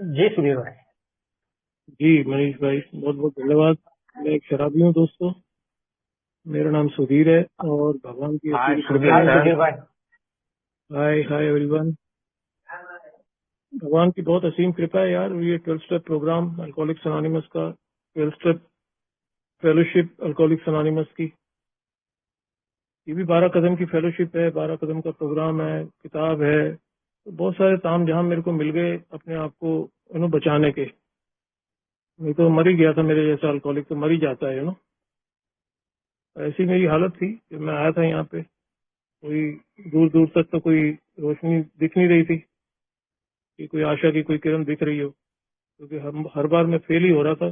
जी सुधीर भाई। जी मनीष भाई, बहुत बहुत धन्यवाद। मैं एक शराबी हूँ दोस्तों। मेरा नाम सुधीर है और भगवान की हाय असीम कृपा सुधीर है। सुधीर भाई। हाय हाय एवरीवन। भगवान की बहुत असीम कृपा है यार। ये 12 स्टेप प्रोग्राम अल्कोहलिक्स अनोनिमस का, 12 स्टेप फेलोशिप अल्कोहलिक्स अनोनिमस की, ये भी 12 कदम की फेलोशिप है, 12 कदम का प्रोग्राम है, किताब है। तो बहुत सारे ताम जहां मेरे को मिल गए अपने आप को बचाने के। मैं तो मर ही गया था, मेरे जैसा अल्कोहलिक तो मर ही जाता है ऐसी मेरी हालत थी जब मैं आया था यहाँ पे। कोई दूर दूर तक तो कोई रोशनी दिख नहीं रही थी कि कोई आशा की कोई किरण दिख रही हो, क्योंकि हम हर बार मैं फेल ही हो रहा था।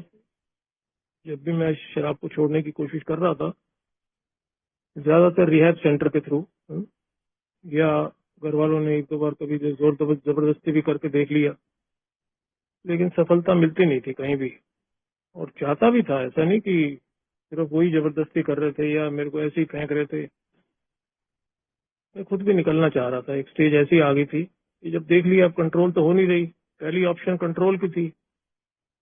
जब भी मैं शराब को छोड़ने की कोशिश कर रहा था, ज्यादातर रिहैब सेंटर के थ्रू, या घर वालों ने एक दो बार कभी जोर जबरदस्ती भी करके देख लिया, लेकिन सफलता मिलती नहीं थी कहीं भी। और चाहता भी था, ऐसा नहीं कि सिर्फ वही जबरदस्ती कर रहे थे या मेरे को ऐसे ही फेंक रहे थे। मैं खुद भी निकलना चाह रहा था। एक स्टेज ऐसी आ गई थी कि जब देख लिया अब कंट्रोल तो हो नहीं रही। पहली ऑप्शन कंट्रोल की थी।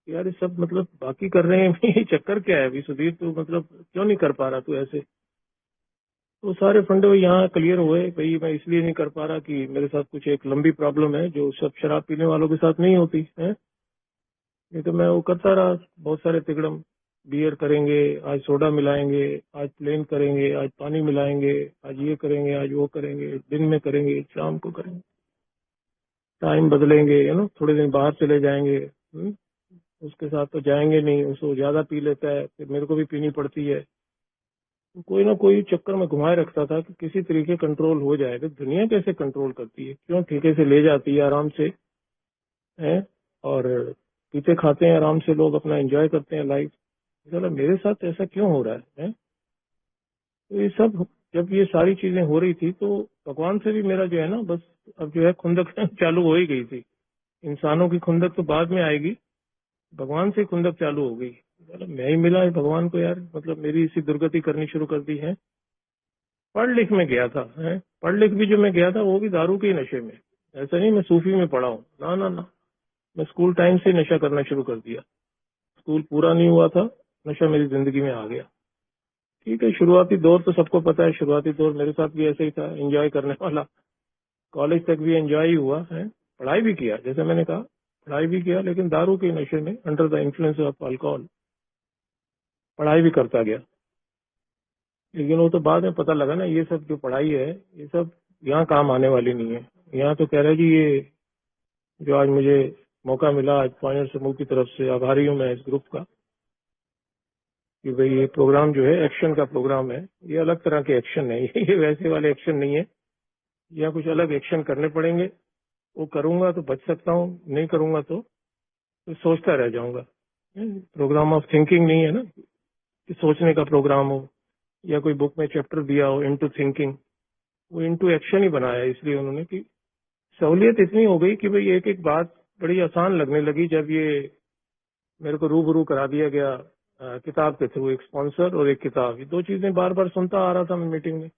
यार ये सब मतलब बाकी कर रहे हैं ये चक्कर क्या है अभी सुधीर, तू मतलब क्यों नहीं कर पा रहा तू ऐसे। तो सारे फंडे यहाँ क्लियर हुए भाई। मैं इसलिए नहीं कर पा रहा कि मेरे साथ कुछ एक लंबी प्रॉब्लम है जो सब शराब पीने वालों के साथ नहीं होती है। नहीं तो मैं वो करता रहा बहुत सारे तिकड़म। बियर करेंगे, आज सोडा मिलाएंगे, आज प्लेन करेंगे, आज पानी मिलाएंगे, आज ये करेंगे, आज वो करेंगे, दिन में करेंगे, शाम को करेंगे, टाइम बदलेंगे, थोड़े दिन बाहर चले जाएंगे। उसके साथ तो जाएंगे नहीं, उसको ज्यादा पी लेता है, फिर मेरे को भी पीनी पड़ती है। तो कोई ना कोई चक्कर में घुमाए रखता था कि किसी तरीके कंट्रोल हो जाए। तो दुनिया कैसे कंट्रोल करती है, क्यों ठेके से ले जाती है आराम से, है। और पीते खाते हैं आराम से, लोग अपना एंजॉय करते हैं लाइफ। चलो मेरे साथ ऐसा क्यों हो रहा है? तो ये सब जब ये सारी चीजें हो रही थी तो भगवान से भी मेरा जो है ना, बस अब जो है खुंदक चालू हो ही गई थी। इंसानों की खुंदक तो बाद में आएगी, भगवान से खुंदक चालू हो गई। मतलब मैं ही मिला है भगवान को यार, मतलब मेरी इसी दुर्गति करनी शुरू कर दी है। पढ़ लिख में गया था, है। पढ़ लिख भी जो मैं गया था वो भी दारू के ही नशे में। ऐसा नहीं मैं सूफी में पढ़ा हूँ, ना ना ना। मैं स्कूल टाइम से नशा करना शुरू कर दिया। स्कूल पूरा नहीं हुआ था, नशा मेरी जिंदगी में आ गया। ठीक है, शुरुआती दौर तो सबको पता है, शुरुआती दौर मेरे साथ भी ऐसे ही था, एंजॉय करने वाला। कॉलेज तक भी एंजॉय ही हुआ है, पढ़ाई भी किया, जैसे मैंने कहा पढ़ाई भी किया, लेकिन दारू के नशे में, under the influence of alcohol, पढ़ाई भी करता गया। लेकिन वो तो बाद में पता लगा ना, ये सब जो पढ़ाई है ये सब यहाँ काम आने वाली नहीं है। यहाँ तो कह रहा है कि ये जो आज मुझे मौका मिला, आज पॉइंटर समूह की तरफ से आभारी हूँ मैं इस ग्रुप का, कि भाई ये प्रोग्राम जो है एक्शन का प्रोग्राम है। ये अलग तरह के एक्शन है, ये वैसे वाले एक्शन नहीं है। यहाँ कुछ अलग एक्शन करने पड़ेंगे। वो करूंगा तो बच सकता हूँ, नहीं करूंगा तो सोचता रह जाऊंगा। प्रोग्राम ऑफ थिंकिंग नहीं है ना कि सोचने का प्रोग्राम हो, या कोई बुक में चैप्टर दिया हो इनटू थिंकिंग। वो इनटू एक्शन ही बनाया है, इसलिए उन्होंने कि सहूलियत इतनी हो गई कि भाई एक एक बात बड़ी आसान लगने लगी जब ये मेरे को रूबरू करा दिया गया किताब के थ्रू। एक स्पॉन्सर और एक किताब, ये दो चीजें बार बार सुनता आ रहा था मैं मीटिंग में।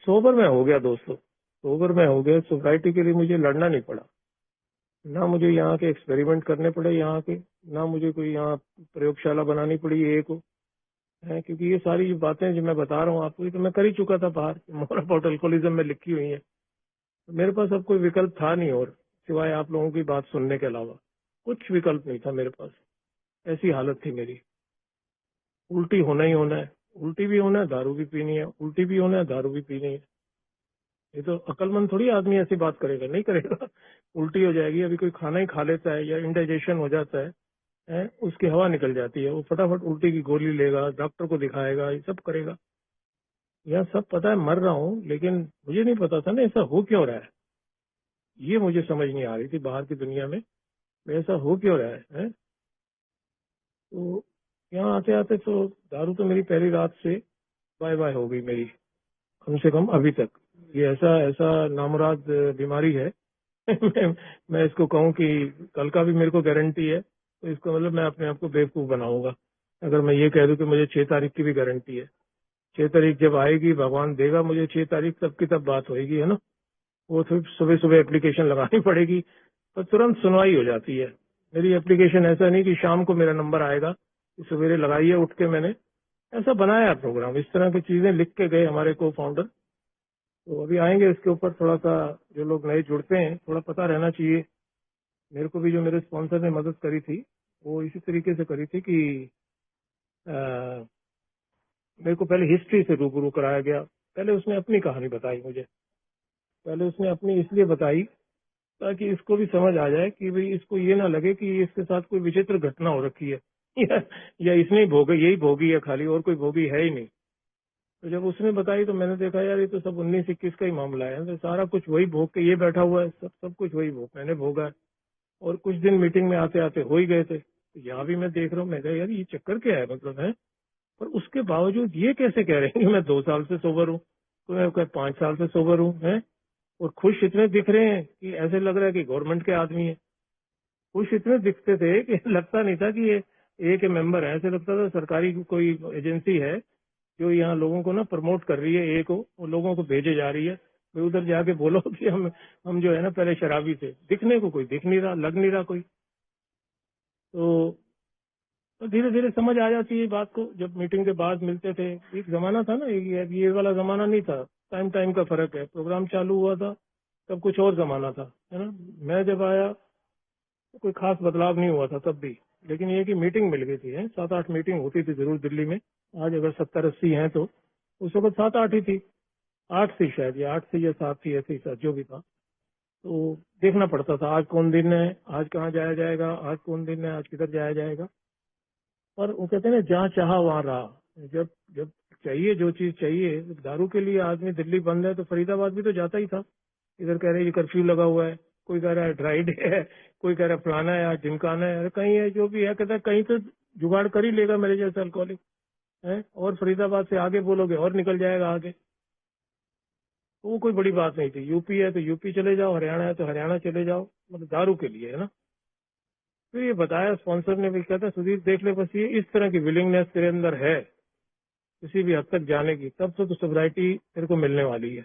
सोबर में हो गया दोस्तों, सोबर में हो गया। सोसाइटी के लिए मुझे लड़ना नहीं पड़ा, ना मुझे यहाँ के एक्सपेरिमेंट करने पड़े यहाँ के, ना मुझे कोई यहाँ प्रयोगशाला बनानी पड़ी एक को, है। क्योंकि ये सारी जो बातें जो मैं बता रहा हूँ आपको, ये तो मैं कर ही चुका था बाहर, मोर अबाउट अल्कोहलिज्म में लिखी हुई है। तो मेरे पास अब कोई विकल्प था नहीं, और सिवाय आप लोगों की बात सुनने के अलावा कुछ विकल्प नहीं था मेरे पास। ऐसी हालत थी मेरी। उल्टी होना ही होना है, उल्टी भी होना है, दारू भी पीनी है, उल्टी भी होना है, दारू भी पीनी है। ये तो अकलमंद थोड़ी आदमी ऐसी बात करेगा, नहीं करेगा। उल्टी हो जाएगी, अभी कोई खाना ही खा लेता है या इंडाइजेशन हो जाता है, उसकी हवा निकल जाती है, वो फटाफट उल्टी की गोली लेगा, डॉक्टर को दिखाएगा, ये सब करेगा। यह सब पता है, मर रहा हूँ, लेकिन मुझे नहीं पता था ना ऐसा हो क्यों रहा है। ये मुझे समझ नहीं आ रही थी बाहर की दुनिया में ऐसा हो क्यों रहा है? तो यहाँ आते आते तो दारू तो मेरी पहली रात से बाय बाय हो गई मेरी, कम से कम अभी तक। ये ऐसा ऐसा नामुराद बीमारी है। मैं इसको कहूँ कि कल का भी मेरे को गारंटी है, तो इसको मतलब मैं अपने आप को बेवकूफ बनाऊंगा अगर मैं ये कह दूं कि मुझे 6 तारीख की भी गारंटी है। 6 तारीख जब आएगी, भगवान देगा मुझे 6 तारीख, तब की तब बात होगी, है ना। वो फिर सुबह सुबह एप्लीकेशन लगानी पड़ेगी, तो तुरंत सुनवाई हो जाती है। मेरी एप्लीकेशन ऐसा नहीं कि शाम को मेरा नंबर आएगा, सवेरे लगाइए उठ के। मैंने ऐसा बनाया प्रोग्राम, इस तरह की चीजें लिख के गए हमारे को फाउंडर। तो अभी आएंगे इसके ऊपर, थोड़ा सा जो लोग नए जुड़ते हैं थोड़ा पता रहना चाहिए। मेरे को भी जो मेरे स्पॉन्सर ने मदद करी थी वो इसी तरीके से करी थी कि मेरे को पहले हिस्ट्री से रूबरू कराया गया। पहले उसने अपनी कहानी बताई मुझे, पहले उसने अपनी इसलिए बताई ताकि इसको भी समझ आ जाए कि भाई इसको ये ना लगे कि इसके साथ कोई विचित्र घटना हो रखी है या इसने यही भोगी है खाली, और कोई भोगी है ही नहीं। तो जब उसने बताई तो मैंने देखा यार ये तो सब 19-21 का ही मामला है, तो सारा कुछ वही भोग के ये बैठा हुआ है, सब कुछ वही भोग मैंने भोगा है। और कुछ दिन मीटिंग में आते आते हो ही गए थे। तो यहाँ भी मैं देख रहा हूँ, मैं कहा यार ये चक्कर क्या है, मतलब है। पर उसके बावजूद ये कैसे कह रहे हैं कि मैं 2 साल से सोबर हूँ, तो मैं 5 साल से सोबर हूँ, है। और खुश इतने दिख रहे हैं कि ऐसे लग रहा है कि गवर्नमेंट के आदमी है। खुश इतने दिखते थे कि लगता नहीं था कि ये ए के मेंबर है, ऐसे लगता था सरकारी कोई एजेंसी है जो यहाँ लोगों को ना प्रमोट कर रही है, ए को, और लोगों को भेजे जा रही है भाई उधर जाके बोलो कि हम जो है ना पहले शराबी थे। दिखने को कोई दिख नहीं रहा, लग नहीं रहा कोई। तो धीरे धीरे समझ आ जाती है बात को। जब मीटिंग के बाद मिलते थे, एक जमाना था ना, ये वाला जमाना नहीं था, टाइम टाइम का फर्क है। प्रोग्राम चालू हुआ था तब कुछ और जमाना था, है ना। मैं जब आया तो कोई खास बदलाव नहीं हुआ था तब भी, लेकिन ये कि मीटिंग मिल गई थी, 7-8 मीटिंग होती थी जरूर दिल्ली में। आज अगर 70-80 हैं तो उस वक्त 7-8 ही थी, 8 थी शायद, या 8 थी या 7 थी, ऐसे ही जो भी था। तो देखना पड़ता था आज कौन दिन है, आज कहाँ जाया जाएगा, आज कौन दिन है, आज किधर जाया जाएगा। और वो कहते हैं ना, जहाँ चाहा वहाँ रहा। जब जब चाहिए, जो चीज चाहिए, दारू के लिए आदमी दिल्ली बंद है तो फरीदाबाद भी तो जाता ही था। इधर कह रहे हैं कर्फ्यू लगा हुआ है, कोई कह रहा है ड्राई डे है, कोई कह रहा है फलाना है, आज जिमकाना है, अरे कहीं है, जो भी है, कहता है कहीं तो जुगाड़ कर ही लेगा मेरे जैसा अल्कोहलिक है। और फरीदाबाद से आगे बोलोगे और निकल जाएगा आगे। तो वो कोई बड़ी बात नहीं थी। यूपी है तो यूपी चले जाओ, हरियाणा है तो हरियाणा चले जाओ, मतलब दारू के लिए, है ना। तो ये बताया स्पॉन्सर ने भी, कहता सुधीर देख ले, बस ये इस तरह की विलिंगनेस तेरे अंदर है किसी भी हद तक जाने की, तब तो सोब्राइटी तेरे को मिलने वाली है।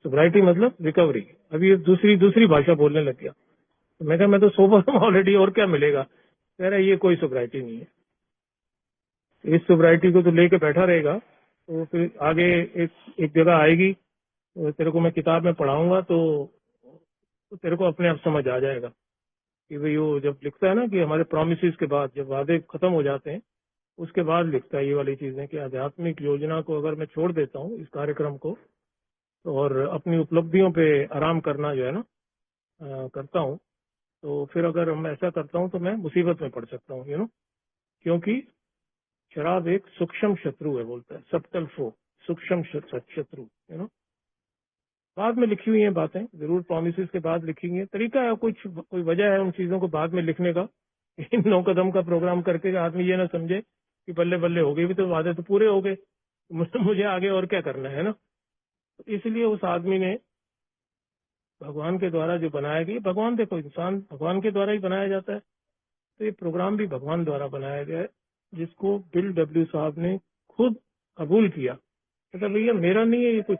सोब्राइटी मतलब रिकवरी। अभी ये दूसरी दूसरी भाषा बोलने लग गया। तो मैं कहा मैं तो सोबर हूँ ऑलरेडी, और क्या मिलेगा। कह रहा है ये कोई सोब्राइटी नहीं है, इस सोब्राइटी को तो लेके बैठा रहेगा तो फिर आगे एक जगह आएगी, तो तेरे को मैं किताब में पढ़ाऊंगा तो तेरे को अपने आप समझ आ जाएगा कि भाई वो जब लिखता है ना कि हमारे प्रोमिसेस के बाद जब वादे खत्म हो जाते हैं, उसके बाद लिखता है ये वाली चीजें कि आध्यात्मिक योजना को अगर मैं छोड़ देता हूँ, इस कार्यक्रम को, तो और अपनी उपलब्धियों पे आराम करना जो है ना करता हूँ, तो फिर अगर मैं ऐसा करता हूँ तो मैं मुसीबत में पड़ सकता हूँ, क्योंकि शराब एक सूक्ष्म शत्रु है, बोलता है, सबटल फो, सूक्ष्म शत्रु, बाद में लिखी हुई है बातें, जरूर प्रोमिसेस के बाद लिखी हुई है। तरीका है, कोई वजह है उन चीजों को बाद में लिखने का। 9 कदम का प्रोग्राम करके आदमी ये ना समझे कि बल्ले बल्ले हो गए, भी तो वादे तो पूरे हो गए, मुझे आगे और क्या करना है ना। तो इसलिए उस आदमी ने भगवान के द्वारा जो बनाया गया, भगवान देखो, इंसान भगवान के द्वारा ही बनाया जाता है, तो ये प्रोग्राम भी भगवान द्वारा बनाया गया है, जिसको बिल डब्ल्यू साहब ने खुद कबूल किया। कहता भैया मेरा नहीं है ये कुछ,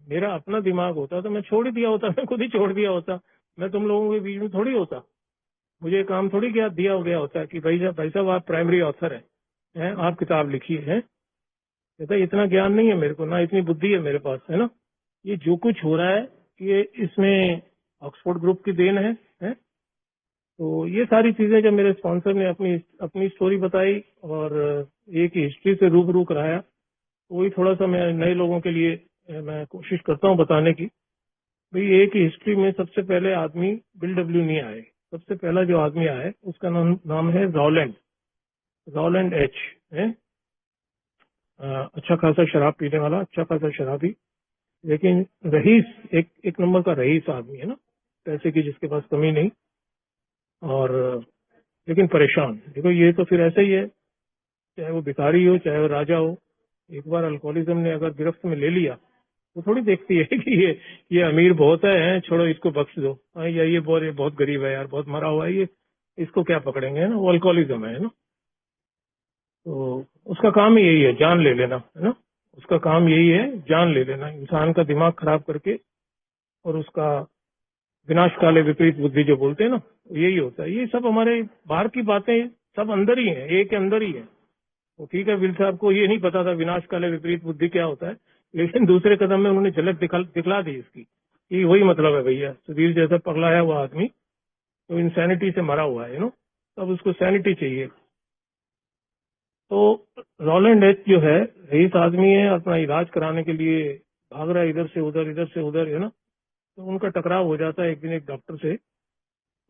मेरा अपना दिमाग होता तो मैं छोड़ ही दिया होता, मैं खुद ही छोड़ दिया होता, मैं तुम लोगों के बीच में थोड़ी होता, मुझे काम थोड़ी क्या दिया हो गया होता कि भाई साहब आप प्राइमरी ऑथर हैं, आप किताब लिखिए, है। कहता इतना ज्ञान नहीं है मेरे को, ना इतनी बुद्धि है मेरे पास, है ना। ये जो कुछ हो रहा है ये इसमें ऑक्सफोर्ड ग्रुप की देन है। तो ये सारी चीजें जब मेरे स्पॉन्सर ने अपनी अपनी स्टोरी बताई और एक हिस्ट्री से रूबरू कराया, तो वही थोड़ा सा मैं नए लोगों के लिए मैं कोशिश करता हूँ बताने की। भाई एक ही हिस्ट्री में सबसे पहले आदमी बिल डब्ल्यू नहीं आए, सबसे पहला जो आदमी आया उसका नाम है रॉलैंड एच, है। अच्छा खासा शराब पीने वाला, अच्छा खासा शराबी, लेकिन रईस, एक नंबर का रईस आदमी, है ना, पैसे की जिसके पास कमी नहीं, और लेकिन परेशान। देखो ये तो फिर ऐसा ही है, चाहे वो भिखारी हो चाहे वो राजा हो, एक बार अल्कोहलिज्म ने अगर गिरफ्त में ले लिया वो थोड़ी देखती है कि ये अमीर बहुत है, छोड़ो इसको बख्श दो, या ये बहुत गरीब है यार, बहुत मरा हुआ है, ये इसको क्या पकड़ेंगे, है ना। वो अल्कोहलिज्म है ना। तो उसका काम ही यही है, जान ले लेना, है ना। उसका काम यही है, जान ले लेना, इंसान का दिमाग खराब करके और उसका विनाश काले विपरीत बुद्धि जो बोलते हैं ना, यही होता है। ये सब हमारे बाहर की बातें सब अंदर ही है, एक के अंदर ही है। वो ठीक है, विल साहब को ये नहीं पता था विनाश काले विपरीत बुद्धि क्या होता है, लेकिन दूसरे कदम में उन्होंने झलक दिखला दी इसकी। ये वही मतलब है भैया, सुधीर जैसा पगलाया हुआ आदमी तो इंसैनिटी से मरा हुआ है, तब उसको सैनिटी चाहिए। तो रोलैंड एच जो है रईस आदमी है, अपना इलाज कराने के लिए भाग रहा है इधर से उधर, है ना। तो उनका टकराव हो जाता है एक दिन एक डॉक्टर से।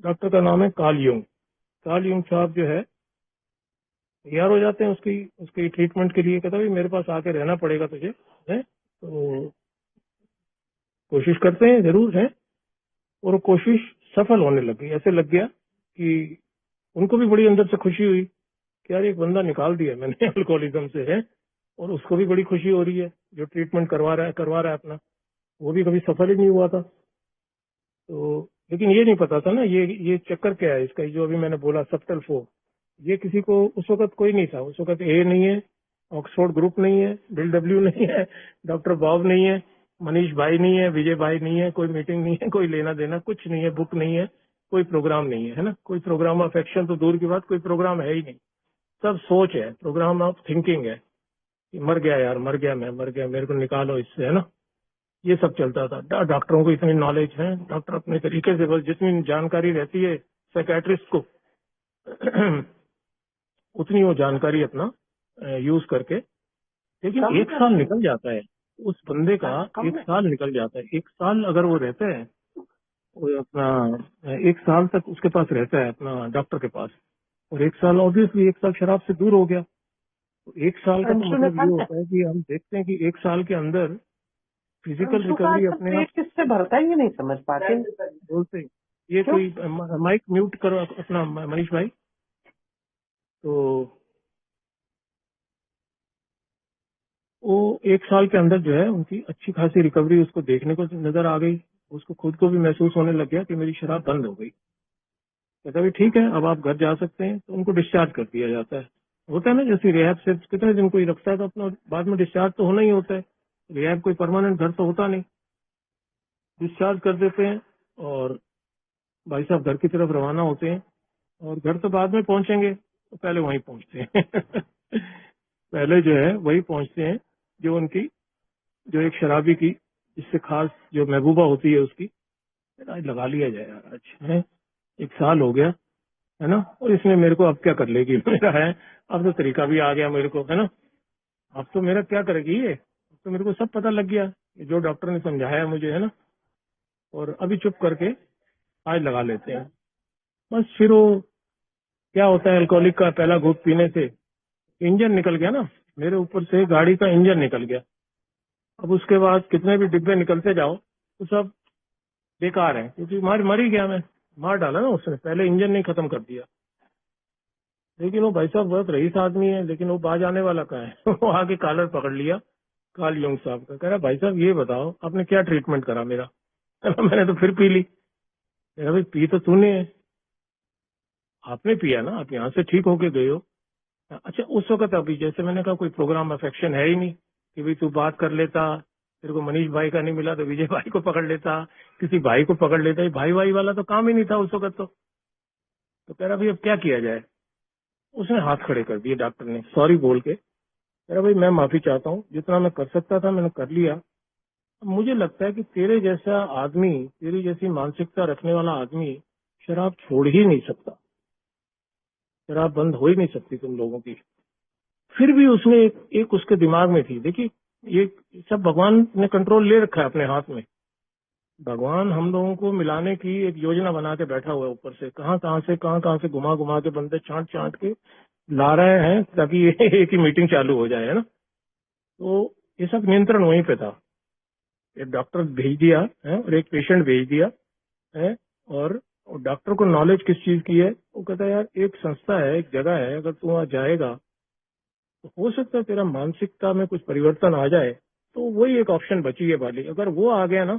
डॉक्टर का नाम है कार्ल यूंग साहब जो है तैयार हो जाते हैं उसकी उसकी ट्रीटमेंट के लिए। कहता भाई मेरे पास आके रहना पड़ेगा तुझे, है तो कोशिश करते हैं जरूर है। और वो कोशिश सफल होने लगी। ऐसे लग गया कि उनको भी बड़ी अंदर से खुशी हुई कि यार एक बंदा निकाल दिया मैंने अल्कोहलिज्म से, है। और उसको भी बड़ी खुशी हो रही है जो ट्रीटमेंट करवा रहा है अपना, वो भी कभी सफल ही नहीं हुआ था। तो लेकिन ये नहीं पता था ना ये चक्कर क्या है इसका, जो अभी मैंने बोला सबटल फोर। ये किसी को उस वक्त कोई नहीं था। उस वक्त ए नहीं है, ऑक्सफोर्ड ग्रुप नहीं है, बिल डब्ल्यू नहीं है, डॉक्टर बॉब नहीं है, मनीष भाई नहीं है, विजय भाई नहीं है, कोई मीटिंग नहीं है, कोई लेना देना कुछ नहीं है, बुक नहीं है, कोई प्रोग्राम नहीं है ना। कोई प्रोग्राम ऑफ एक्शन तो दूर की बात, कोई प्रोग्राम है ही नहीं। सब सोच है, प्रोग्राम ऑफ थिंकिंग है कि मर गया यार, मर गया, मेरे को निकालो इससे, है ना। ये सब चलता था। डॉक्टरों को इतनी नॉलेज है, डॉक्टर अपने तरीके से बस जितनी जानकारी रहती है साइकेट्रिस्ट को उतनी वो जानकारी अपना यूज करके। लेकिन एक साल निकल जाता है उस बंदे का, एक साल निकल जाता है। एक साल अगर वो रहता है, वो अपना एक साल तक उसके पास रहता है अपना डॉक्टर के पास। और एक साल ऑब्वियसली एक साल शराब से दूर हो गया। तो एक साल का तो मतलब ये होता है कि हम देखते हैं कि एक साल के अंदर फिजिकल रिकवरी अपने आप किससे भरता है ये नहीं समझ पाते बोलते हैं। ये कोई माइक म्यूट करो अपना मनीष भाई। तो वो एक साल के अंदर जो है उनकी अच्छी खासी रिकवरी उसको देखने को नजर आ गई। उसको खुद को भी महसूस होने लग गया कि मेरी शराब बंद हो गई। कहता भी ठीक है अब आप घर जा सकते हैं। तो उनको डिस्चार्ज कर दिया जाता है। होता है ना जैसे रिहैब से कितने दिन कोई रखता है तो अपना बाद में डिस्चार्ज तो होना ही होता है। रिहैब कोई परमानेंट घर तो होता नहीं। डिस्चार्ज कर देते हैं और भाई साहब घर की तरफ रवाना होते हैं। और घर तो बाद में पहुंचेंगे, तो पहले वहीं पहुंचते हैं पहले जो है वही पहुंचते हैं जो उनकी जो एक शराबी की जिससे खास जो महबूबा होती है उसकी। आज लगा लिया जाए यार, आज है एक साल हो गया, है ना। और इसमें मेरे को अब क्या कर लेगी मेरा है, अब तो तरीका भी आ गया मेरे को, है ना। अब तो मेरा क्या करेगी ये, अब तो मेरे को सब पता लग गया जो डॉक्टर ने समझाया मुझे, है ना। और अभी चुप करके आज लगा लेते हैं। बस फिर वो क्या होता है, अल्कोहलिक का पहला घूंट पीने से इंजन निकल गया ना, मेरे ऊपर से गाड़ी का इंजन निकल गया। अब उसके बाद कितने भी डिब्बे निकलते जाओ तो सब बेकार है, क्योंकि मर ही गया मैं। मार डाला ना उसने, पहले इंजन नहीं खत्म कर दिया। लेकिन वो भाई साहब बहुत रईस आदमी है, लेकिन वो बाज आने वाला का है वो आके कॉलर पकड़ लिया कार्ल यूंग साहब का। कह रहा भाई साहब ये बताओ आपने क्या ट्रीटमेंट करा मेरा मैंने तो फिर पी ली। मेरा भाई पी तो तूने है, आपने पिया ना, आप यहाँ से ठीक होके गए हो। अच्छा उस वक्त अभी जैसे मैंने कहा कोई प्रोग्राम अफेक्शन है ही नहीं कि भाई तू बात कर लेता, तेरे को मनीष भाई का नहीं मिला तो विजय भाई को पकड़ लेता, किसी भाई को पकड़ लेता। भाई भाई वाला तो काम ही नहीं था उस वक्त। तो कह रहा भाई अब क्या किया जाए। उसने हाथ खड़े कर दिए डॉक्टर ने सॉरी बोल के। कह रहा भाई मैं माफी चाहता हूँ, जितना मैं कर सकता था मैंने कर लिया। अब मुझे लगता है कि तेरे जैसा आदमी, तेरी जैसी मानसिकता रखने वाला आदमी शराब छोड़ ही नहीं सकता, शराब बंद हो ही नहीं सकती तुम लोगों की। फिर भी उसने एक उसके दिमाग में थी, देखिए ये सब भगवान ने कंट्रोल ले रखा है अपने हाथ में। भगवान हम लोगों को मिलाने की एक योजना बना के बैठा हुआ है ऊपर से, कहाँ से घुमा घुमा के बंदे छांट छांट के ला रहे हैं ताकि ये एक ही मीटिंग चालू हो जाए, है ना। तो ये सब नियंत्रण वहीं पे था। एक डॉक्टर भेज दिया है और एक पेशेंट भेज दिया है। और डॉक्टर को नॉलेज किस चीज की है, वो कहता है यार एक संस्था है, एक जगह है, अगर तू वहां जाएगा तो हो सकता है तेरा मानसिकता में कुछ परिवर्तन आ जाए। तो वही एक ऑप्शन बची है वाली, अगर वो आ गया ना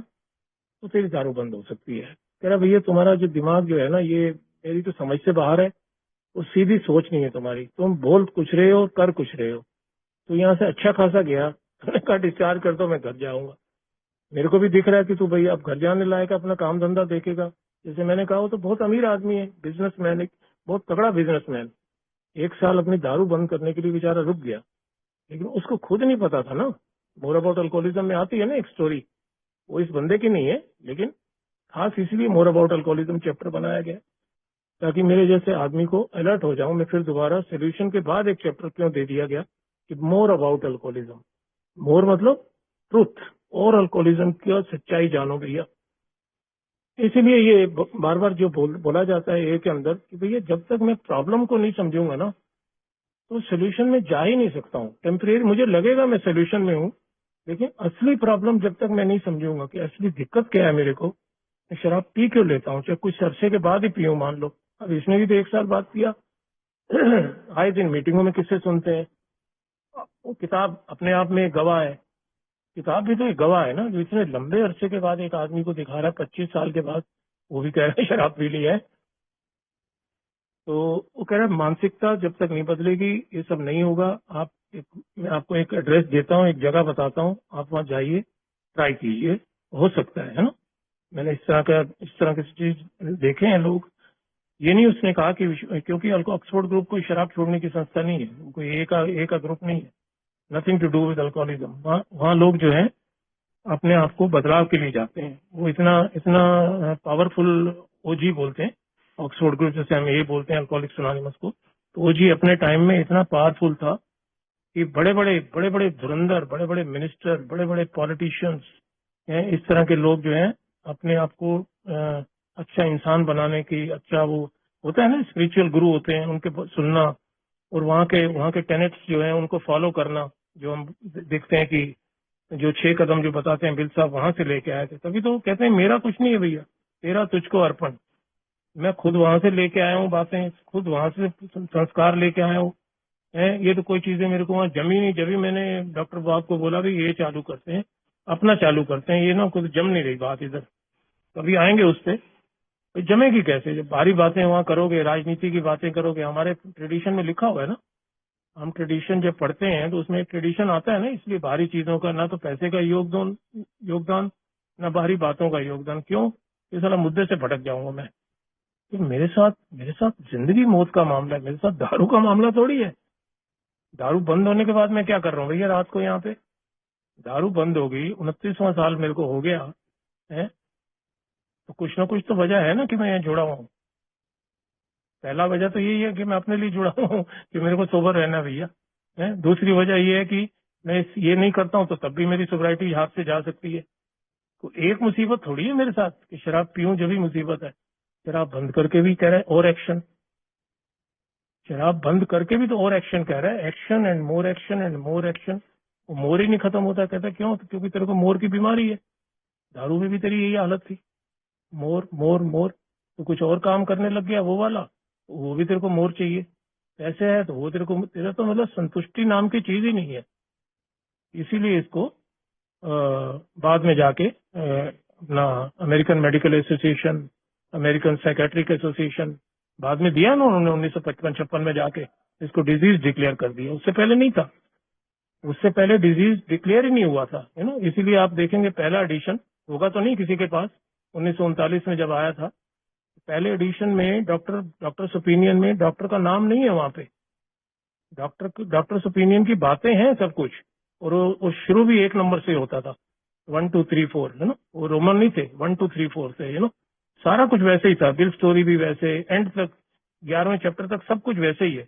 तो तेरी दारू बंद हो सकती है। कह रहा भैया तुम्हारा जो दिमाग जो है ना, ये मेरी तो समझ से बाहर है। वो सीधी सोच नहीं है तुम्हारी, तुम बोल कुछ रहे हो कर कुछ रहे हो। तो यहाँ से अच्छा खासा गया मैंने कहा डिस्चार्ज कर दो मैं घर जाऊंगा। मेरे को भी दिख रहा है कि तू भाई अब घर जाने लायक है, अपना काम धंधा देखेगा। जैसे मैंने कहा, वो तो बहुत अमीर आदमी है, बिजनेसमैन, एक बहुत तगड़ा बिजनेसमैन। 1 साल अपनी दारू बंद करने के लिए बेचारा रुक गया, लेकिन उसको खुद नहीं पता था ना। मोर अबाउट अल्कोहलिज्म में आती है ना एक स्टोरी, वो इस बंदे की नहीं है, लेकिन खास इसलिए मोर अबाउट अल्कोहलिज्म चैप्टर बनाया गया ताकि मेरे जैसे आदमी को अलर्ट हो जाऊं मैं। फिर दोबारा सोल्यूशन के बाद एक चैप्टर क्यों दे दिया गया कि मोर अबाउट अल्कोहलिज्म। मोर मतलब ट्रूथ, और अल्कोहलिज्म की सच्चाई जानो भैया। इसीलिए ये बार बार जो बोला जाता है ए के अंदर कि भैया जब तक मैं प्रॉब्लम को नहीं समझूंगा ना तो सोल्यूशन में जा ही नहीं सकता हूँ। टेम्परेरी मुझे लगेगा मैं सोल्यूशन में हूँ, लेकिन असली प्रॉब्लम जब तक मैं नहीं समझूंगा कि असली दिक्कत क्या है मेरे को, मैं शराब पी क्यों लेता हूँ, चाहे कुछ अरसे के बाद ही पीऊं। मान लो अब इसने भी तो 1 साल बाद पिया। आए दिन मीटिंगों में किससे सुनते हैं, वो किताब अपने आप में एक गवाह है। किताब भी तो एक गवाह है ना, जो इतने लंबे अरसे के बाद एक आदमी को दिखा रहा है, 25 साल के बाद, वो भी कह रहा है शराब पी ली है। तो वो कह रहा है मानसिकता जब तक नहीं बदलेगी ये सब नहीं होगा। मैं आपको एक एड्रेस देता हूँ, एक जगह बताता हूँ, आप वहाँ जाइए, ट्राई कीजिए, हो सकता है ना। मैंने इस तरह की चीज देखे हैं लोग। ये नहीं उसने कहा कि क्योंकि ऑक्सफोर्ड ग्रुप कोई शराब छोड़ने की संस्था नहीं है, कोई एक का ग्रुप नहीं है, nothing to do with alcoholism. वहाँ लोग जो है अपने आप को बदलाव के लिए जाते हैं। वो इतना इतना पावरफुल ओजी बोलते हैं ऑक्सफोर्ड ग्रुप, जैसे हम ये बोलते हैं अल्कोहलिक्स एनोनिमस को। तो ओजी अपने टाइम में इतना पावरफुल था कि बड़े बड़े धुरंधर, बड़े बड़े मिनिस्टर, बड़े बड़े पॉलिटिशियंस, इस तरह के लोग जो हैं अपने आप को अच्छा इंसान बनाने की, अच्छा वो होता है ना स्पिरिचुअल गुरु होते हैं, उनके सुनना और वहाँ के टेनेट्स जो हैं उनको फॉलो करना। जो हम देखते हैं कि जो 6 कदम जो बताते हैं बिल साहब वहां से लेके आए थे, तभी तो वो कहते हैं मेरा कुछ नहीं है भैया, तेरा तुझको अर्पण। मैं खुद वहां से लेके आया हूँ बातें, खुद वहां से संस्कार लेके आया हूँ। ये तो कोई चीजें मेरे को वहां जमी नहीं। जब भी मैंने डॉक्टर बाब को बोला भी ये चालू करते हैं, अपना चालू करते हैं, ये ना कुछ जम नहीं रही बात इधर, कभी आएंगे उस पर। तो जमेगी कैसे जब भारी बातें वहां करोगे, राजनीति की बातें करोगे। हमारे ट्रेडिशन में लिखा हुआ है ना, हम ट्रेडिशन जब पढ़ते हैं तो उसमें एक ट्रेडिशन आता है ना, इसलिए भारी चीजों का ना तो पैसे का योगदान ना बाहरी बातों का योगदान। क्यों? इस साला मुद्दे से भटक जाऊंगा मैं। तो मेरे साथ जिंदगी मौत का मामला है, मेरे साथ दारू का मामला थोड़ी है। दारू बंद होने के बाद मैं क्या कर रहा हूँ भैया रात को यहाँ पे? दारू बंद हो गई, 29वां साल मेरे को हो गया है, तो कुछ ना कुछ तो वजह है ना कि मैं यहाँ जुड़ा हुआ हूँ। पहला वजह तो यही है कि मैं अपने लिए जुड़ा हूँ कि मेरे को सोबर रहना भैया है। दूसरी वजह ये है कि मैं ये नहीं करता हूँ तो तब भी मेरी सोबराइटी हाथ से जा सकती है। तो एक मुसीबत थोड़ी है मेरे साथ कि शराब पीऊं जब भी मुसीबत है। शराब बंद करके भी कह रहा है और एक्शन, शराब बंद करके भी तो और एक्शन कह रहा है, action and more action and more action. वो मोर ही नहीं खत्म होता। कहता क्यों? तो क्योंकि तेरे को मोर की बीमारी है। दारू में भी तेरी यही हालत थी, मोर मोर मोर। तो कुछ और काम करने लग गया वो वाला, वो भी तेरे को मोर चाहिए। पैसे है तो वो तेरे को, तेरा तो मतलब संतुष्टि नाम की चीज ही नहीं है। इसीलिए इसको बाद में जाके अपना American medical association, American psychiatric association बाद में दिया ना उन्होंने 1955-56 में जाके इसको डिजीज डिक्लेयर कर दिया। उससे पहले नहीं था, उससे पहले डिजीज डिक्लेयर ही नहीं हुआ था, है ना। इसीलिए आप देखेंगे पहला एडिशन होगा तो नहीं किसी के पास, 1939 में जब आया था पहले एडिशन में डॉक्टर्स ओपिनियन में डॉक्टर का नाम नहीं है वहां पे। डॉक्टर्स ओपिनियन की बातें हैं सब कुछ, और वो शुरू भी 1 नंबर से होता था, 1 2 3 4, है ना। वो रोमन नहीं थे, 1 2 3 4 से, है ना। सारा कुछ वैसे ही था, बिल स्टोरी भी वैसे, एंड तक 11वें चैप्टर तक सब कुछ वैसे ही है,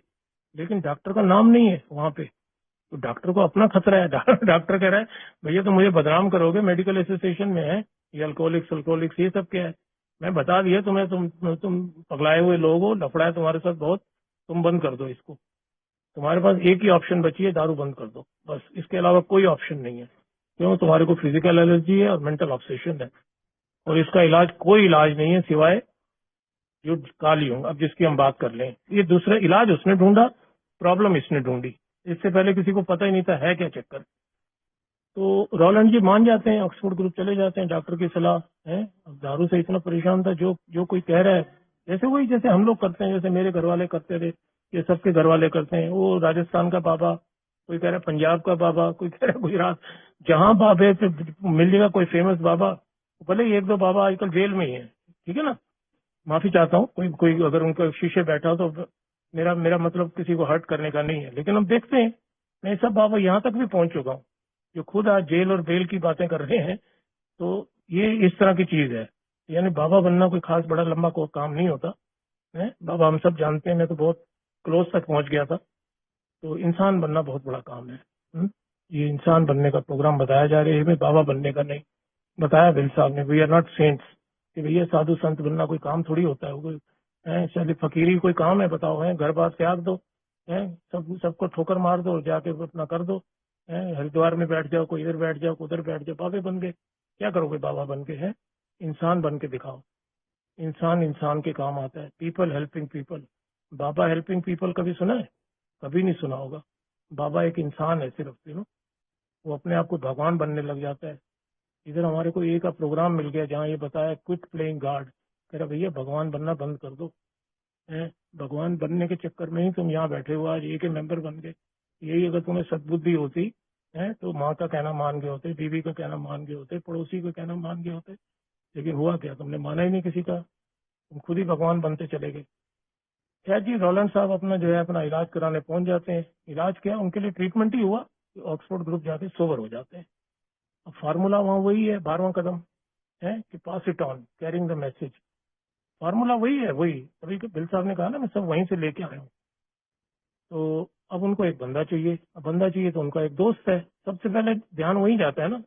लेकिन डॉक्टर का नाम नहीं है वहां पे। तो डॉक्टर को अपना खतरा है। डॉक्टर कह रहा है भैया तुम मुझे बदनाम करोगे, मेडिकल एसोसिएशन में है ये अल्कोहलिक्स ये सब क्या है। मैं बता दिया तुम्हें, तुम पगलाए हुए लोग हो, लफड़ा है तुम्हारे साथ बहुत, तुम बंद कर दो इसको। तुम्हारे पास एक ही ऑप्शन बची है, दारू बंद कर दो बस, इसके अलावा कोई ऑप्शन नहीं है। क्यों? तुम्हारे को फिजिकल एलर्जी है और मेंटल ऑब्सेशन है, और इसका इलाज कोई इलाज नहीं है सिवाय जो काली हूं, अब जिसकी हम बात कर लें। ये दूसरा इलाज उसने ढूंढा, प्रॉब्लम इसने ढूंढी। इससे पहले किसी को पता ही नहीं था है क्या चक्कर। तो रॉलैंड जी मान जाते हैं, ऑक्सफोर्ड ग्रुप चले जाते हैं, डॉक्टर की सलाह है। अब दारू से इतना परेशान था, जो कोई कह रहा है जैसे वही जैसे हम लोग करते हैं, जैसे मेरे घर वाले करते थे, ये सबके घर वाले करते हैं। वो राजस्थान का बाबा, कोई कह रहा है पंजाब का बाबा, कोई कह रहा है गुजरात, जहां बाबे से मिल जाएगा कोई फेमस बाबा, भले ही 1-2 बाबा आजकल जेल में ही है, ठीक है ना, माफी चाहता हूँ, कोई कोई अगर उनका शीशे बैठा हो तो मेरा मेरा मतलब किसी को हर्ट करने का नहीं है, लेकिन हम देखते हैं मैं सब बाबा यहाँ तक भी पहुंच चुका हूँ जो खुद आज जेल और बेल की बातें कर रहे हैं। तो ये इस तरह की चीज है, यानी बाबा बनना कोई खास बड़ा लंबा को काम नहीं होता है। बाबा हम सब जानते हैं, मैं तो बहुत क्लोज तक पहुंच गया था। तो इंसान बनना बहुत बड़ा काम है। ये इंसान बनने का प्रोग्राम बताया जा रहा है, हमें बाबा बनने का नहीं बताया बिल साहब ने। वी आर नॉट सेंट्स कि भैया साधु संत बनना कोई काम थोड़ी होता है, वो कोई है चलिए फकीरी कोई काम है बताओ, है घर बार त्याग दो, है सबको ठोकर मार दो, जाके अपना कर दो, है हरिद्वार में बैठ जाओ, कोई इधर बैठ जाओ, उधर बैठ जाओ, बाबे बन गए। क्या करोगे बाबा बन के? है इंसान बन के दिखाओ। इंसान इंसान के काम आता है। People helping people. बाबा हेल्पिंग पीपल कभी सुना है? कभी नहीं सुना होगा। बाबा एक इंसान है सिर्फ, वो अपने आप को भगवान बनने लग जाता है। इधर हमारे को एक प्रोग्राम मिल गया जहाँ ये बताया क्विट प्लेइंग गॉड, कह रहा भैया भगवान बनना बंद कर दो। है भगवान बनने के चक्कर में ही तुम यहाँ बैठे हो, आज एक मेंबर बन गए। यही अगर तुम्हें सद्बुद्धि होती है तो माँ का कहना मान गए होते, बीवी का कहना मान गए होते, पड़ोसी का कहना मान गए होते। लेकिन हुआ क्या, तुमने माना ही नहीं किसी का, तुम खुद ही भगवान बनते चले गए। क्या जी, रॉलैंड साहब अपना जो है अपना इलाज कराने पहुंच जाते हैं। इलाज क्या, उनके लिए ट्रीटमेंट ही हुआ कि ऑक्सफोर्ड ग्रुप जाके सोबर हो जाते हैं। अब फार्मूला वहाँ वही है, 12वां कदम है कि pass it on, carrying the message. Formula वही है, वही अभी बिल साहब ने कहा ना, मैं सब वहीं से लेके आया हूँ। तो अब उनको एक बंदा चाहिए, अब बंदा चाहिए तो उनका एक दोस्त है। सबसे पहले ध्यान वही जाता है ना।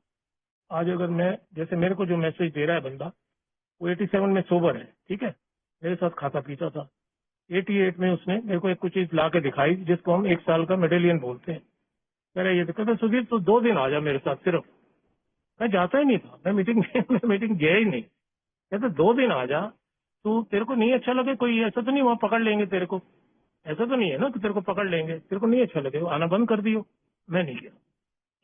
आज अगर मैं, जैसे मेरे को जो मैसेज दे रहा है बंदा, वो 87 में सोबर है, ठीक है, मेरे साथ खाता पीता था। 88 में उसने मेरे को एक कुछ चीज ला के दिखाई जिसको हम 1 साल का मेडेलियन बोलते हैं। कह रहे ये दिक्कत है सुधीर, तो 2 दिन आ जा मेरे साथ सिर्फ। मैं जाता ही नहीं था, मैं मीटिंग गया ही नहीं। कहते 2 दिन आ जा, तू तेरे को नहीं अच्छा लगे, कोई ऐसा तो नहीं वहां पकड़ लेंगे तेरे को, ऐसा तो नहीं है ना कि तेरे को पकड़ लेंगे, तेरे को नहीं अच्छा लगे आना बंद कर दियो। मैं नहीं गया।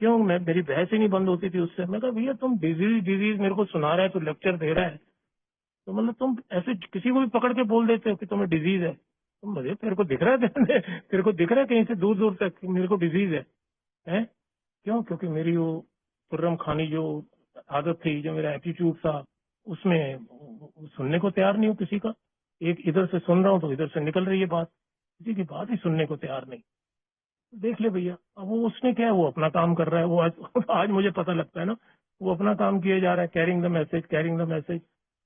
क्यों? मैं, मेरी बहस ही नहीं बंद होती थी उससे। मैं कहा भैया तुम डिजीज डिजीज मेरे को सुना रहा है, तो लेक्चर दे रहा है, तो मतलब तुम ऐसे किसी को भी पकड़ के बोल देते हो कि तुम्हें डिजीज है। तुम मुझे, तेरे को दिख रहा है तेरे को दिख रहा है कहीं से दूर दूर तक कि मेरे को डिजीज है? क्यों? क्योंकि मेरी वो खुर्रम खानी जो आदत थी, जो मेरा एटीट्यूड था, उसमें सुनने को तैयार नहीं हूँ किसी का। एक इधर से सुन रहा हूँ तो इधर से निकल रही है बात, किसी की बात ही सुनने को तैयार नहीं। देख ले भैया, अब वो उसने क्या है, वो अपना काम कर रहा है। वो आज मुझे पता लगता है ना, वो अपना काम किए जा रहा है, carrying the message, carrying the message.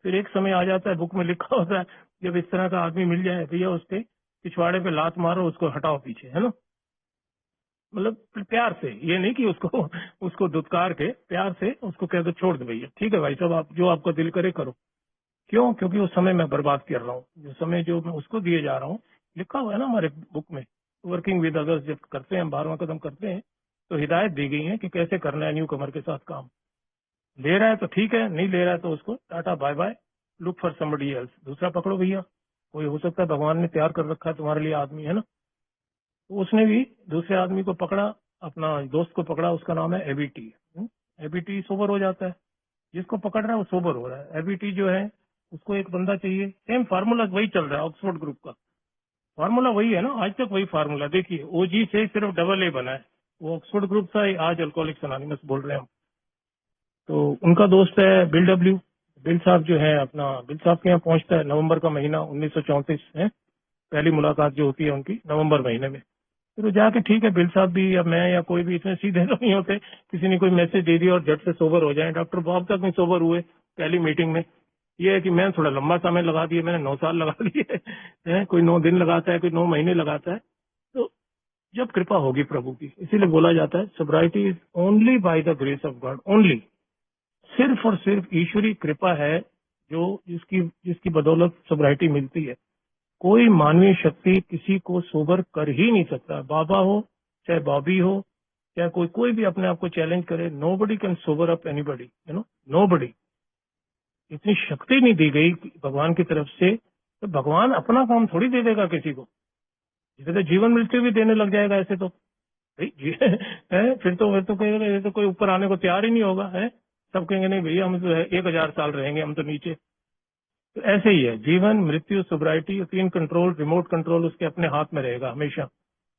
फिर एक समय आ जाता है, बुक में लिखा होता है, जब इस तरह का आदमी मिल जाए भैया उसके पिछवाड़े पे लात मारो, उसको हटाओ पीछे, है ना। मतलब प्यार से, ये नहीं कि उसको उसको दुत्कार के, प्यार से उसको कह दो छोड़ दो भैया, ठीक है भाई साहब, आप जो आपका दिल करे करो। क्यों? क्योंकि उस समय मैं बर्बाद कर रहा हूँ, जो समय जो मैं उसको दिए जा रहा हूँ। लिखा हुआ है ना हमारे बुक में, वर्किंग विद अदर्स जब करते हैं, 12वां कदम करते हैं, तो हिदायत दी गई है कि कैसे करना है न्यू कमर के साथ काम। ले रहा है तो ठीक है, नहीं ले रहा है तो उसको tata bye bye, look for somebody else, दूसरा पकड़ो भैया। कोई हो सकता है भगवान ने तैयार कर रखा है तुम्हारे लिए आदमी, है ना। तो उसने भी दूसरे आदमी को पकड़ा, अपना दोस्त को पकड़ा, उसका नाम है एबीटी। एबीटी सोबर हो जाता है, जिसको पकड़ रहा है वो सोबर हो रहा है। एबीटी जो है उसको एक बंदा चाहिए। सेम फार्मूला वही चल रहा है, ऑक्सफोर्ड ग्रुप का फार्मूला वही है ना, आज तक वही फार्मूला। देखिए ओजी से सिर्फ डबल ए बना है, वो ऑक्सफोर्ड ग्रुप था, आज अल्कोहलिक्स अनोनिमस बोल रहे हैं हम। तो उनका दोस्त है बिल डब्ल्यू। बिल साहब जो है अपना, बिल साहब के यहाँ पहुंचता है नवंबर का महीना 1934 है, पहली मुलाकात जो होती है उनकी नवंबर महीने में। फिर वो जाके, ठीक है, बिल साहब भी या मैं या कोई भी इतने सीधे तो नहीं होते, किसी ने कोई मैसेज दे दिया और झट से सोबर हो जाए। डॉक्टर बॉब तक नहीं सोबर हुए पहली मीटिंग में। ये है कि मैं थोड़ा लंबा समय लगा दिया, मैंने 9 साल लगा दिए हैं, कोई 9 दिन लगाता है, कोई 9 महीने लगाता है। तो जब कृपा होगी प्रभु की, इसीलिए बोला जाता है sobriety is only by the grace of God only. सिर्फ और सिर्फ ईश्वरी कृपा है जो जिसकी जिसकी बदौलत सोब्राइटी मिलती है। कोई मानवीय शक्ति किसी को सोबर कर ही नहीं सकता। बाबा हो चाहे बॉबी हो, चाहे कोई कोई भी अपने आप को चैलेंज करे, nobody can sober up anybody, nobody. इतनी शक्ति नहीं दी गई भगवान की तरफ से, तो भगवान अपना काम थोड़ी दे देगा किसी को। इसे तो जीवन मृत्यु भी देने लग जाएगा ऐसे तो भाई है, फिर तो कहेगा ये तो कोई ऊपर आने को तैयार ही नहीं होगा, है। सब कहेंगे नहीं भैया हम तो 1000 साल रहेंगे, हम तो नीचे। तो ऐसे ही है जीवन मृत्यु सोब्राइटी, 3 कंट्रोल, रिमोट कंट्रोल उसके अपने हाथ में रहेगा हमेशा।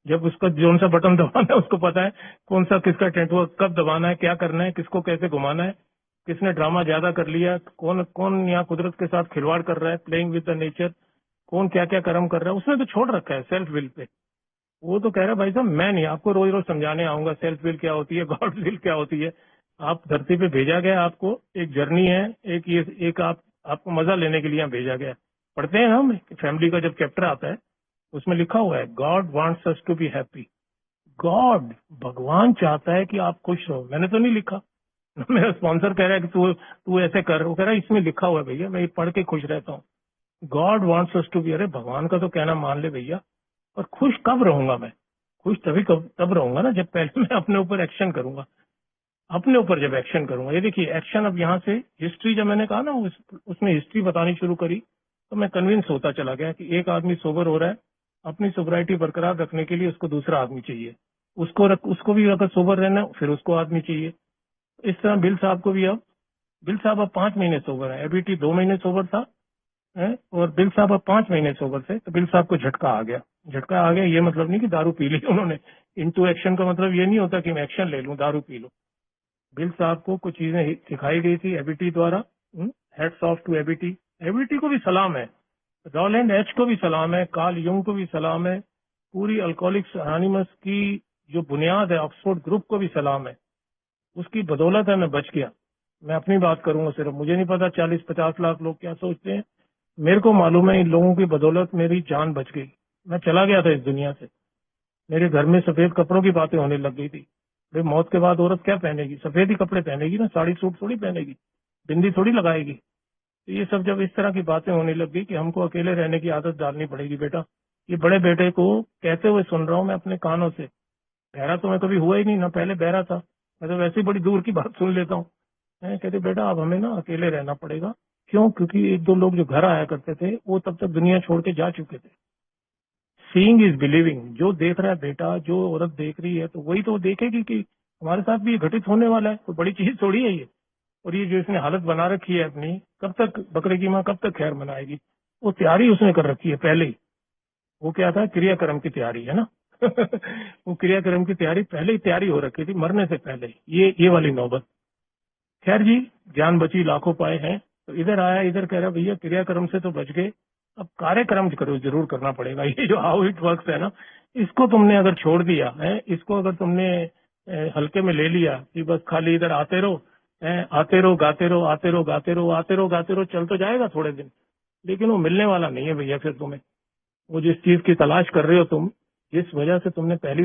जब उसका जोन सा बटन दबाना है उसको पता है कौन सा किसका नेटवर्क कब दबाना है, क्या करना है, किसको कैसे घुमाना है, किसने ड्रामा ज्यादा कर लिया, कौन कौन यहाँ कुदरत के साथ खिलवाड़ कर रहा है, प्लेइंग विद द नेचर, कौन क्या क्या कर्म कर रहा है, उसने तो छोड़ रखा है सेल्फ विल पे। वो तो कह रहा है भाई साहब मैं नहीं आपको रोज रोज समझाने आऊंगा सेल्फ विल क्या होती है, गॉड विल क्या होती है। आप धरती पे भेजा गया, आपको एक जर्नी है, एक आपको मजा लेने के लिए यहाँ भेजा गया है। पढ़ते हैं हम फैमिली का जब चैप्टर आता है उसमें लिखा हुआ है God wants us to be happy. God भगवान चाहता है कि आप खुश रहो, मैंने तो नहीं लिखा। मेरा स्पॉन्सर कह रहा है कि तू तू ऐसे कर, वो कह रहा है इसमें लिखा हुआ है भैया, मैं ये पढ़ के खुश रहता हूँ। God wants us to be, अरे भगवान का तो कहना मान ले भैया। और खुश कब रहूंगा मैं? खुश तब रहूंगा ना जब पहले मैं अपने ऊपर एक्शन करूंगा। अपने ऊपर जब एक्शन करूंगा, ये देखिए एक्शन। अब यहाँ से हिस्ट्री जब मैंने कहा ना उसने हिस्ट्री बतानी शुरू करी तो मैं कन्विंस होता चला गया कि एक आदमी सोबर हो रहा है, अपनी सोबराइटी बरकरार रखने के लिए उसको दूसरा आदमी चाहिए, उसको भी अगर सोबर रहना है फिर उसको आदमी चाहिए। इस तरह बिल साहब को भी, अब बिल साहब अब 5 महीने सोबर है, एबीटी 2 महीने सोबर था है, और बिल साहब अब 5 महीने सोबर थे। तो बिल साहब को झटका आ गया। झटका आ गया ये मतलब नहीं कि दारू पी ली उन्होंने। इनटू एक्शन का मतलब ये नहीं होता कि मैं एक्शन ले लूं, दारू पी लूं। बिल साहब को कुछ चीजें सिखाई गई थी एबीटी द्वारा। Heads off to ABT. ABT को भी सलाम है, रॉलैंड एच को भी सलाम है, कार्ल यूंग को भी सलाम है, पूरी अल्कोहलिक्स अनोनिमस की जो बुनियाद है ऑक्सफोर्ड ग्रुप को भी सलाम है। उसकी बदौलत है मैं बच गया। मैं अपनी बात करूंगा सिर्फ, मुझे नहीं पता 40-50 लाख लोग क्या सोचते हैं। मेरे को मालूम है इन लोगों की बदौलत मेरी जान बच गई। मैं चला गया था इस दुनिया से। मेरे घर में सफेद कपड़ों की बातें होने लग गई थी। भाई मौत के बाद औरत क्या पहनेगी? सफेद ही कपड़े पहनेगी ना, साड़ी सूट थोड़ी पहनेगी, बिंदी थोड़ी लगाएगी। तो ये सब जब इस तरह की बातें होने लग गई कि हमको अकेले रहने की आदत डालनी पड़ेगी बेटा। ये बड़े बेटे को कहते हुए सुन रहा हूँ मैं अपने कानों से। बहरा तो मैं कभी हुआ ही नहीं, ना पहले बहरा था। मैं तो वैसे ही बड़ी दूर की बात सुन लेता हूँ। कहते बेटा अब हमें ना अकेले रहना पड़ेगा। क्यों? क्योंकि एक दो लोग जो घर आया करते थे वो तब तक दुनिया छोड़ के जा चुके थे। Seeing is believing. जो देख रहा है बेटा, जो औरत देख रही है तो वही तो देखेगी कि हमारे साथ भी ये घटित होने वाला है। कोई बड़ी चीज थोड़ी है ये। और ये जो इसने हालत बना रखी है अपनी, कब तक बकरे की माँ कब तक खैर मनाएगी? वो तैयारी उसने कर रखी है पहले ही। वो क्या था? क्रियाक्रम की तैयारी है ना। वो क्रियाक्रम की तैयारी पहले ही तैयारी हो रखी थी, मरने से पहले ही। ये वाली नौबत। खैर जी, जान बची लाखों पाए हैं। तो इधर आया, इधर कह रहा भैया क्रियाक्रम से तो बच गए, अब कार्यक्रम करो, जरूर करना पड़ेगा। ये जो हाउ इट वर्क्स है ना, इसको तुमने अगर छोड़ दिया है, इसको अगर तुमने हल्के में ले लिया कि बस खाली इधर आते रहो, आते रहो गाते रहो, आते रहो गाते रहो, आते रहो गाते रहो, चल तो जाएगा थोड़े दिन, लेकिन वो मिलने वाला नहीं है भैया। फिर तुम्हें वो जिस चीज की तलाश कर रहे हो तुम, जिस वजह से तुमने पहली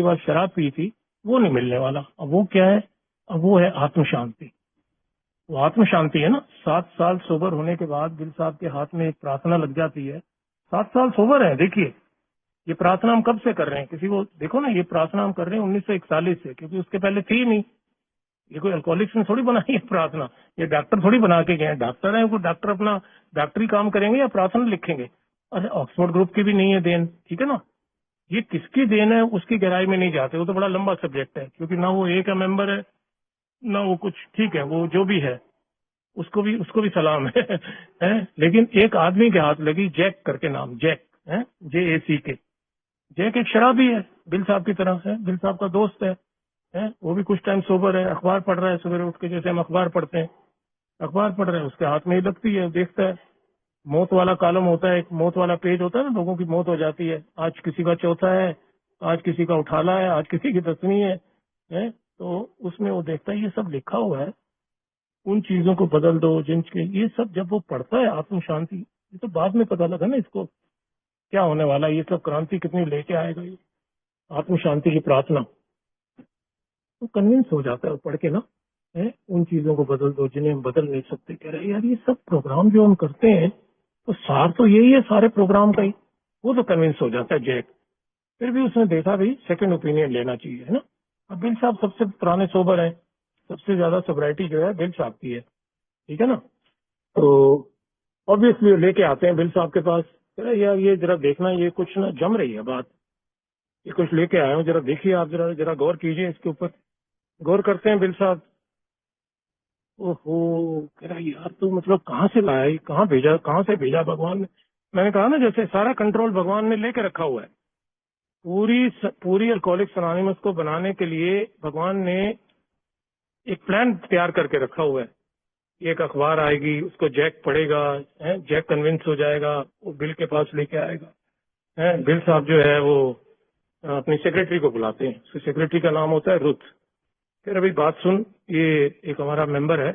बार शराब पी थी, वो नहीं मिलने वाला। अब वो क्या है? अब वो है आत्म शांति। वो आत्म शांति है ना। 7 साल सोबर होने के बाद दिल साहब के हाथ में एक प्रार्थना लग जाती है। 7 साल सोबर है। देखिए ये प्रार्थना हम कब से कर रहे हैं, किसी को देखो ना, ये प्रार्थना हम कर रहे हैं 1941 से, क्योंकि उसके पहले थी नहीं। ये कोई अल्कोहलिक्स ने थोड़ी बनाई है प्रार्थना, ये डॉक्टर थोड़ी बना के गए हैं। डॉक्टर है, वो डॉक्टर अपना डॉक्टरी काम करेंगे या प्रार्थना लिखेंगे? अरे ऑक्सफोर्ड ग्रुप की भी नहीं है देन, ठीक है ना। ये किसकी देन है उसकी गहराई में नहीं जाते, वो तो बड़ा लंबा सब्जेक्ट है, क्योंकि ना वो एक मेंबर है ना वो कुछ, ठीक है वो जो भी है उसको भी सलाम है, हैं? लेकिन एक आदमी के हाथ लगी, जैक करके नाम, जैक है, JACK। जैक एक शराबी है, बिल साहब की तरह है, बिल साहब का दोस्त है? वो भी कुछ टाइम सोबर है, अखबार पढ़ रहा है सवेरे उठ के, जैसे हम अखबार पढ़ते हैं। अखबार पढ़ रहा है, उसके हाथ में ही लगती है, देखता है मौत वाला कॉलम होता है, एक मौत वाला पेज होता है ना, लोगों की मौत हो जाती है, आज किसी का चौथा है, आज किसी का उठाला है, आज किसी की 10वीं है? तो उसमें वो देखता है ये सब लिखा हुआ है, उन चीजों को बदल दो जिनके, ये सब जब वो पढ़ता है आत्म शांति, ये तो बाद में पता लगा ना इसको क्या होने वाला है, ये सब क्रांति कितनी लेके आएगा ये आत्म शांति की प्रार्थना। तो कन्विंस हो जाता है वो पढ़ के ना, है? उन चीजों को बदल दो जिन्हें हम बदल नहीं सकते। कह रहे यार ये सब प्रोग्राम जो हम करते हैं तो सार तो यही है सारे प्रोग्राम का ही। वो तो कन्विंस हो जाता है जैक। फिर भी उसने देखा भाई सेकंड ओपिनियन लेना चाहिए, है ना। अब बिल साहब सबसे पुराने सोबर है, सबसे ज्यादा सोबराइटी जो है बिल साहब की है, ठीक है ना। तो ऑब्वियसली लेके आते हैं बिल साहब के पास। कह रहे यार ये जरा देखना, ये कुछ ना जम रही है बात, ये कुछ लेके आया हूँ, जरा देखिए आप, जरा जरा गौर कीजिए इसके ऊपर। गौर करते हैं बिल साहब। ओहो, कह रहा यार तू मतलब कहाँ से लाया, ये कहाँ भेजा, कहाँ से भेजा भगवान ने? मैंने कहा ना जैसे सारा कंट्रोल भगवान ने लेके रखा हुआ है। पूरी अल्कोहलिक्स अनोनिमस को बनाने के लिए भगवान ने एक प्लान तैयार करके रखा हुआ है। एक अखबार आएगी, उसको जैक पढ़ेगा, जैक कन्विंस हो जाएगा, वो बिल के पास लेके आएगा। बिल साहब जो है वो अपनी सेक्रेटरी को बुलाते हैं, उसकी सेक्रेटरी का नाम होता है रुथ। फिर अभी बात सुन, ये एक हमारा मेंबर है,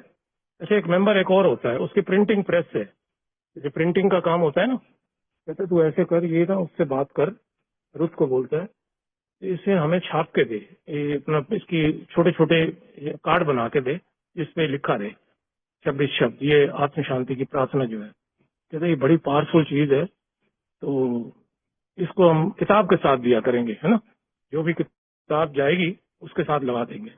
अच्छा एक मेंबर एक और होता है, उसकी प्रिंटिंग प्रेस है, जैसे प्रिंटिंग का काम होता है ना, कहते तू ऐसे कर, ये ना उससे बात कर, रुथ को बोलता है इसे हमें छाप के दे, ये अपना इसकी छोटे छोटे कार्ड बना के दे जिसपे लिखा रहे 26 शब्द, ये आत्म शांति की प्रार्थना जो है। कहते ये बड़ी पावरफुल चीज है, तो इसको हम किताब के साथ दिया करेंगे, है ना, जो भी किताब जाएगी उसके साथ लगा देंगे।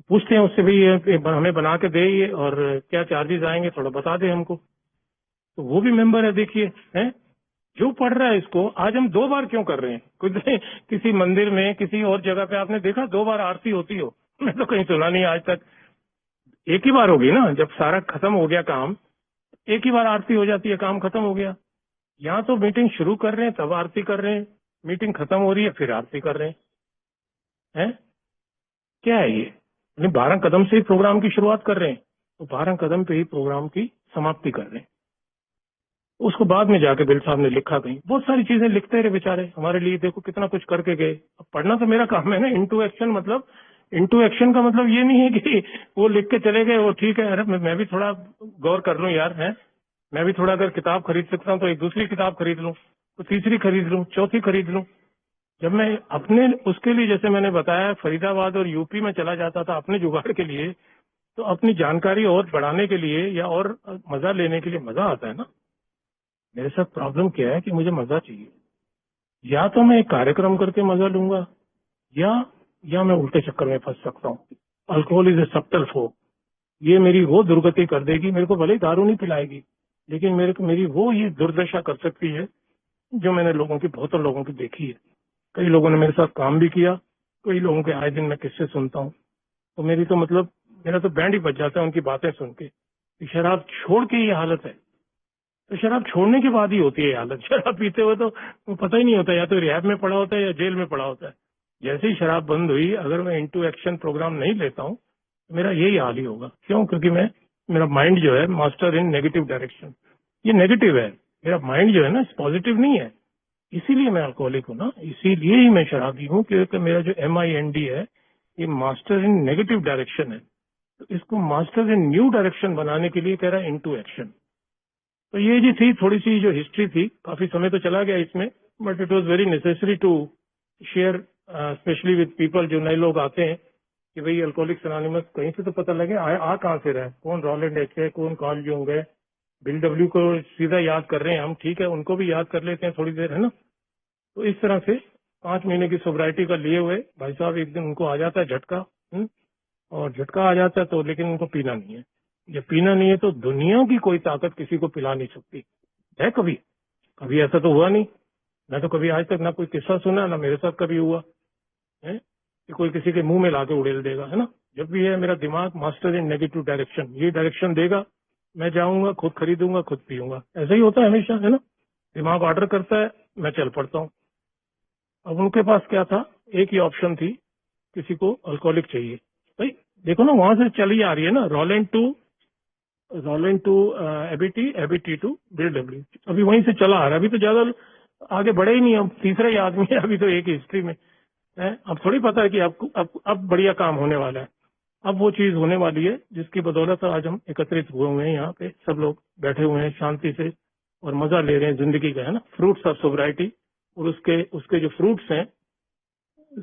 पूछते हैं उससे भी ये हमें बना के दे ये, और क्या चार्जेस आएंगे थोड़ा बता दे हमको। तो वो भी मेंबर है, देखिए है जो पढ़ रहा है इसको। आज हम 2 बार क्यों कर रहे हैं? कुछ किसी मंदिर में किसी और जगह पे आपने देखा 2 बार आरती होती हो? मैं तो कहीं सुना नहीं आज तक। एक ही बार होगी ना, जब सारा खत्म हो गया काम, एक ही बार आरती हो जाती है, काम खत्म हो गया। यहाँ तो मीटिंग शुरू कर रहे हैं तब आरती कर रहे हैं, मीटिंग खत्म हो रही है फिर आरती कर रहे हैं। क्या है ये? 12 कदम से ही प्रोग्राम की शुरुआत कर रहे हैं, तो 12 कदम पे ही प्रोग्राम की समाप्ति कर रहे हैं। उसको बाद में जाके बिल साहब ने लिखा, कहीं बहुत सारी चीजें लिखते रहे बेचारे हमारे लिए, देखो कितना कुछ करके गए। अब पढ़ना तो मेरा काम है ना, इनटू एक्शन। मतलब इनटू एक्शन का मतलब ये नहीं है कि वो लिख के चले गए वो ठीक है। अरे मैं भी थोड़ा गौर कर लूं यार, है मैं भी थोड़ा अगर किताब खरीद सकता हूँ तो एक दूसरी किताब खरीद लूं, तो तीसरी खरीद लूं, चौथी खरीद लूं। जब मैं अपने उसके लिए, जैसे मैंने बताया, फरीदाबाद और यूपी में चला जाता था अपने जुगाड़ के लिए, तो अपनी जानकारी और बढ़ाने के लिए या और मजा लेने के लिए, मजा आता है ना। मेरे साथ प्रॉब्लम क्या है कि मुझे मजा चाहिए, या तो मैं एक कार्यक्रम करके मजा लूंगा, या मैं उल्टे चक्कर में फंस सकता हूँ। अल्कोहल इज ए सब्टल फोक, ये मेरी वो दुर्गति कर देगी। मेरे को भले ही दारू नहीं पिलाएगी, लेकिन मेरी वो ये दुर्दशा कर सकती है जो मैंने बहुत लोगों की देखी है। कई लोगों ने मेरे साथ काम भी किया, कई लोगों के आए दिन मैं किस्से सुनता हूँ, तो मेरा तो बैंड ही बज जाता है उनकी बातें सुन के। शराब छोड़ के ये हालत है, तो शराब छोड़ने के बाद ही होती है ये हालत। शराब पीते हुए तो वो पता ही नहीं होता, या तो रिहैब में पड़ा होता है या जेल में पड़ा होता है। जैसे ही शराब बंद हुई, अगर मैं इनटू एक्शन प्रोग्राम नहीं लेता हूँ तो मेरा यही हाल ही होगा। क्यों? क्योंकि मेरा माइंड जो है मास्टर इन नेगेटिव डायरेक्शन, ये नेगेटिव है। मेरा माइंड जो है ना पॉजिटिव नहीं है, इसीलिए मैं अल्कोहलिक हूँ ना, इसीलिए ही मैं शराबी हूँ, क्योंकि मेरा जो MIND है ये मास्टर इन नेगेटिव डायरेक्शन है। तो इसको मास्टर इन न्यू डायरेक्शन बनाने के लिए कह रहा है इनटू एक्शन। तो ये जी थी थोड़ी सी जो हिस्ट्री थी, काफी समय तो चला गया इसमें, but it was very necessary to share, specially with people जो नए लोग आते हैं, कि भाई अल्कोहलिक्स अनोनिमस कहीं से तो पता लगे आ कहाँ से रहा है, कौन रॉलेंड एच है, कौन कार्ल जूंग है। बिल डब्ल्यू को सीधा याद कर रहे हैं हम, ठीक है, उनको भी याद कर लेते हैं थोड़ी देर, है ना। तो इस तरह से 5 महीने की सोब्राइटी का लिए हुए भाई साहब, एक दिन उनको आ जाता है झटका, और झटका आ जाता है तो, लेकिन उनको पीना नहीं है। जब पीना नहीं है तो दुनिया की कोई ताकत किसी को पिला नहीं सकती है। कभी ऐसा तो हुआ नहीं। मैं तो कभी आज तक ना कोई किस्सा सुना, ना मेरे साथ कभी हुआ है कि कोई किसी के मुंह में लाके उड़ेल देगा, है ना। जब भी है मेरा दिमाग मास्टर इन नेगेटिव डायरेक्शन, ये डायरेक्शन देगा, मैं जाऊंगा, खुद खरीदूंगा, खुद पीऊंगा। ऐसा ही होता है हमेशा, है ना। दिमाग ऑर्डर करता है, मैं चल पड़ता हूँ। अब उनके पास क्या था, एक ही ऑप्शन थी, किसी को अल्कोहलिक चाहिए। भाई देखो ना, वहां से चली आ रही है ना, Roland to ABT to Bill W, अभी वहीं से चला आ रहा है। अभी तो ज्यादा आगे बढ़े ही नहीं, अब तीसरा ही आदमी है अभी तो एक हिस्ट्री में है। अब थोड़ी पता है कि आपको अब बढ़िया काम होने वाला है। अब वो चीज होने वाली है जिसकी बदौलत आज हम एकत्रित हुए हैं यहाँ पे, सब लोग बैठे हुए हैं शांति से और मजा ले रहे हैं जिंदगी का, है ना। फ्रूट्स ऑफ सोब्राइटी, और उसके जो फ्रूट्स हैं,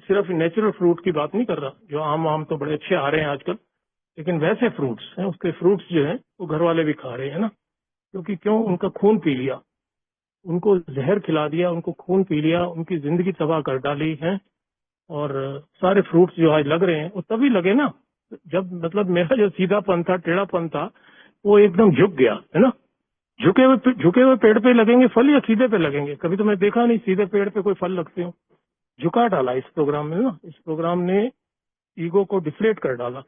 सिर्फ नेचुरल फ्रूट की बात नहीं कर रहा, जो आम तो बड़े अच्छे आ रहे हैं आजकल, लेकिन वैसे फ्रूट्स हैं, उसके फ्रूट्स जो हैं वो घर वाले भी खा रहे हैं ना। क्योंकि क्यों? उनका खून पी लिया, उनको जहर खिला दिया, उनको खून पी लिया, उनकी जिंदगी तबाह कर डाली है। और सारे फ्रूट्स जो आज लग रहे हैं वो तभी लगे ना जब, मतलब मेरा जो सीधापन था, टेढ़ापन था, वो एकदम झुक गया, है ना। झुके हुए पेड़ पे लगेंगे फल या सीधे पे लगेंगे? कभी तो मैं देखा नहीं सीधे पेड़ पे कोई फल लगते हो। झुका डाला इस प्रोग्राम में ना, इस प्रोग्राम ने ईगो को डिफ्लेट कर डाला।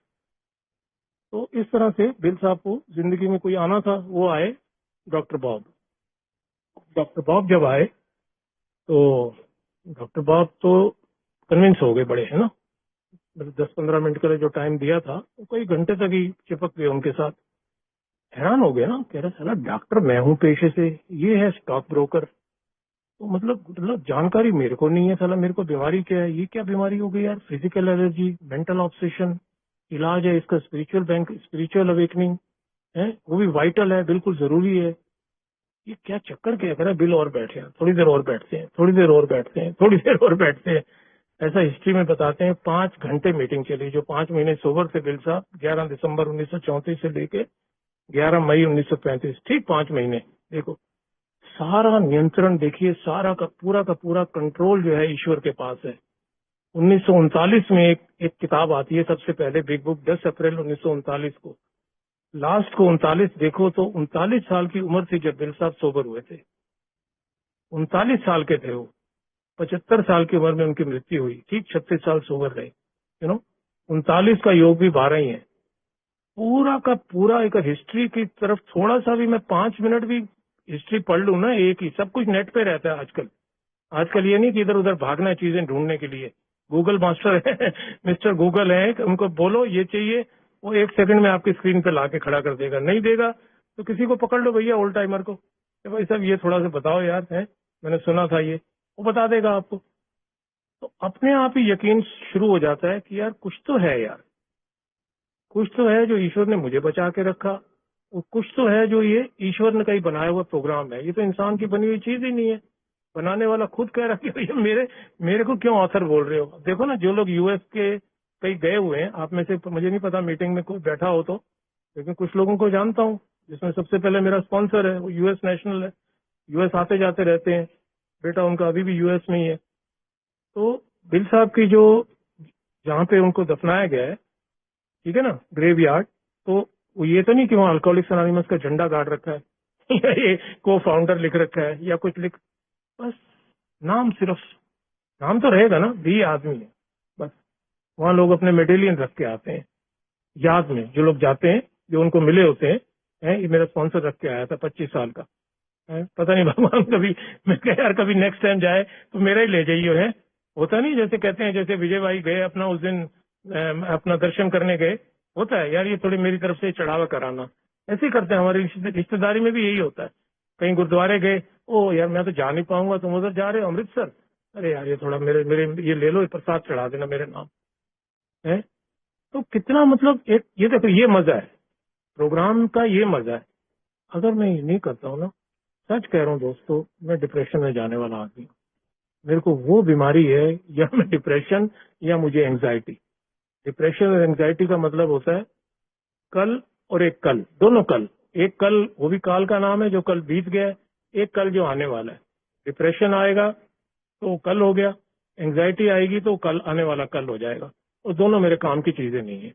तो इस तरह से बिल साहब को जिंदगी में कोई आना था, वो आए डॉक्टर बॉब। डॉक्टर बॉब जब आए तो डॉक्टर बाब तो कन्विंस हो गए बड़े, है ना। 10-15 मिनट के लिए जो टाइम दिया था वो कई घंटे तक ही चिपक गए उनके साथ। हैरान हो गया ना, कह रहा साला डॉक्टर मैं हूँ पेशे से, ये है स्टॉक ब्रोकर। तो मतलब जानकारी मेरे को नहीं है, साला मेरे को बीमारी क्या है, ये क्या बीमारी हो गई यार, फिजिकल एलर्जी, मेंटल ऑब्सेशन, इलाज है इसका स्पिरिचुअल बैंक, स्पिरिचुअल अवेकनिंग है, वो भी वाइटल है, बिल्कुल जरूरी है। ये क्या चक्कर क्या है, बिल और बैठे हैं, थोड़ी देर और बैठते हैं, थोड़ी देर और बैठते हैं, थोड़ी देर और बैठते हैं, ऐसा हिस्ट्री में बताते हैं। 5 घंटे मीटिंग चली, जो 5 महीने सोबर थे बिल साहब, 11 दिसंबर 1934 से लेके 11 मई 1935, ठीक 5 महीने। देखो सारा नियंत्रण देखिए, सारा का पूरा कंट्रोल जो है ईश्वर के पास है। 1939 में एक किताब आती है सबसे पहले, बिग बुक, 10 अप्रैल 1939 को। लास्ट को 39 देखो तो 39 साल की उम्र थी जब बिल साहब सोबर हुए थे। 39 साल के थे वो। 75 साल की उम्र में उनकी मृत्यु हुई, ठीक 36 साल सोबर रहे, 39 का योग भी 12 ही है। पूरा का पूरा एक हिस्ट्री की तरफ थोड़ा सा भी मैं 5 मिनट भी हिस्ट्री पढ़ लूं ना, एक ही, सब कुछ नेट पे रहता है आजकल। आजकल ये नहीं कि इधर उधर भागना है चीजें ढूंढने के लिए। गूगल मास्टर है मिस्टर गूगल है, उनको बोलो ये चाहिए, वो 1 सेकंड में आपकी स्क्रीन पे लाके खड़ा कर देगा। नहीं देगा तो किसी को पकड़ लो भैया, ओल्ड टाइमर को, कि भाई साहब ये थोड़ा सा बताओ यार, है मैंने सुना था ये, वो बता देगा आपको। तो अपने आप ही यकीन शुरू हो जाता है कि यार कुछ तो है यार, कुछ तो है जो ईश्वर ने मुझे बचा के रखा, और कुछ तो है जो ये ईश्वर ने कहीं बनाया हुआ प्रोग्राम है। ये तो इंसान की बनी हुई चीज ही नहीं है। बनाने वाला खुद कह रहा है कि भैया मेरे को क्यों ऑथर बोल रहे हो। देखो ना, जो लोग यूएस के कहीं गए हुए हैं, आप में से, मुझे नहीं पता मीटिंग में कोई बैठा हो तो, लेकिन कुछ लोगों को जानता हूँ, जिसमें सबसे पहले मेरा स्पॉन्सर है, वो यूएस नेशनल है, यूएस आते जाते रहते हैं, बेटा उनका अभी भी यूएस में ही है। तो बिल साहब की जो, जहाँ पे उनको दफनाया गया है, ठीक है ना, ग्रेव यार्ड, तो वो ये तो नहीं कि वहाँ अल्कोहलिक्स एनोनिमस का झंडा गाड़ रखा है या ये को फाउंडर लिख रखा है या कुछ लिख, बस नाम, सिर्फ नाम तो रहेगा ना, भी आदमी है बस। वहाँ लोग अपने मेडेलियन रख के आते हैं याद में, जो लोग जाते हैं, जो उनको मिले होते हैं, ये मेरा स्पॉन्सर रख के आया था 25 साल का है, पता नहीं भगवान कभी, मैं कह यार कभी नेक्स्ट टाइम जाए तो मेरा ही ले जाइए, है होता नहीं, जैसे कहते हैं, जैसे विजय भाई गए अपना उस दिन अपना दर्शन करने गए, होता है यार ये थोड़ी मेरी तरफ से चढ़ावा कराना, ऐसे ही करते हैं, हमारी रिश्तेदारी में भी यही होता है। कहीं गुरुद्वारे गए, ओ यार मैं तो जा नहीं पाऊंगा, तुम उधर जा रहे हो अमृतसर, अरे यार ये थोड़ा मेरे मेरे ये ले लो, ये प्रसाद चढ़ा देना मेरे नाम, है। तो कितना मतलब एक, ये देखो ये मजा है प्रोग्राम का, ये मजा है। अगर मैं ये नहीं करता हूँ ना, सच कह रहा हूँ दोस्तों, मैं डिप्रेशन में जाने वाला आदमी हूँ। मेरे को वो बीमारी है, या मैं डिप्रेशन या मुझे एंजाइटी। डिप्रेशन और एंजाइटी का मतलब होता है कल और एक कल, दोनों कल, एक कल वो भी काल का नाम है जो कल बीत गया है, एक कल जो आने वाला है। डिप्रेशन आएगा तो वो कल हो गया, एंजाइटी आएगी तो कल आने वाला कल हो जाएगा। और दोनों मेरे काम की चीजें नहीं है,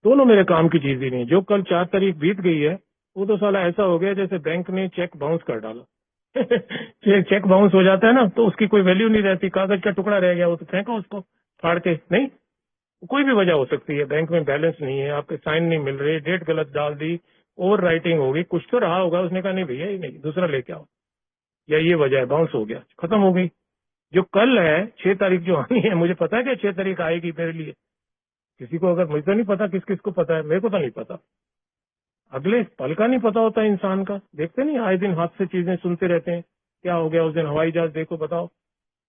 दोनों मेरे काम की चीज ही नहीं है। जो कल 4 तारीख बीत गई है, वो तो साला ऐसा हो गया जैसे बैंक ने चेक बाउंस कर डाला चेक बाउंस हो जाता है ना, तो उसकी कोई वैल्यू नहीं रहती, कागज का टुकड़ा रह गया, वो तो फेंको उसको फाड़ के। नहीं, कोई भी वजह हो सकती है, बैंक में बैलेंस नहीं है, आपके साइन नहीं मिल रहे, डेट गलत डाल दी, ओवर राइटिंग होगी, कुछ तो रहा होगा, उसने कहा नहीं भैया ये नहीं, दूसरा लेके आओ, या ये वजह है, बाउंस हो गया, खत्म हो गई। जो कल है 6 तारीख जो आनी है, मुझे पता है कि 6 तारीख आएगी मेरे लिए, किसी को, अगर मुझे तो नहीं पता, किस किस को पता है, मेरे को तो नहीं पता। अगले पल का नहीं पता होता इंसान का। देखते नहीं आए दिन हाथ से चीजें सुनते रहते हैं, क्या हो गया उस दिन हवाई जहाज, देखो बताओ,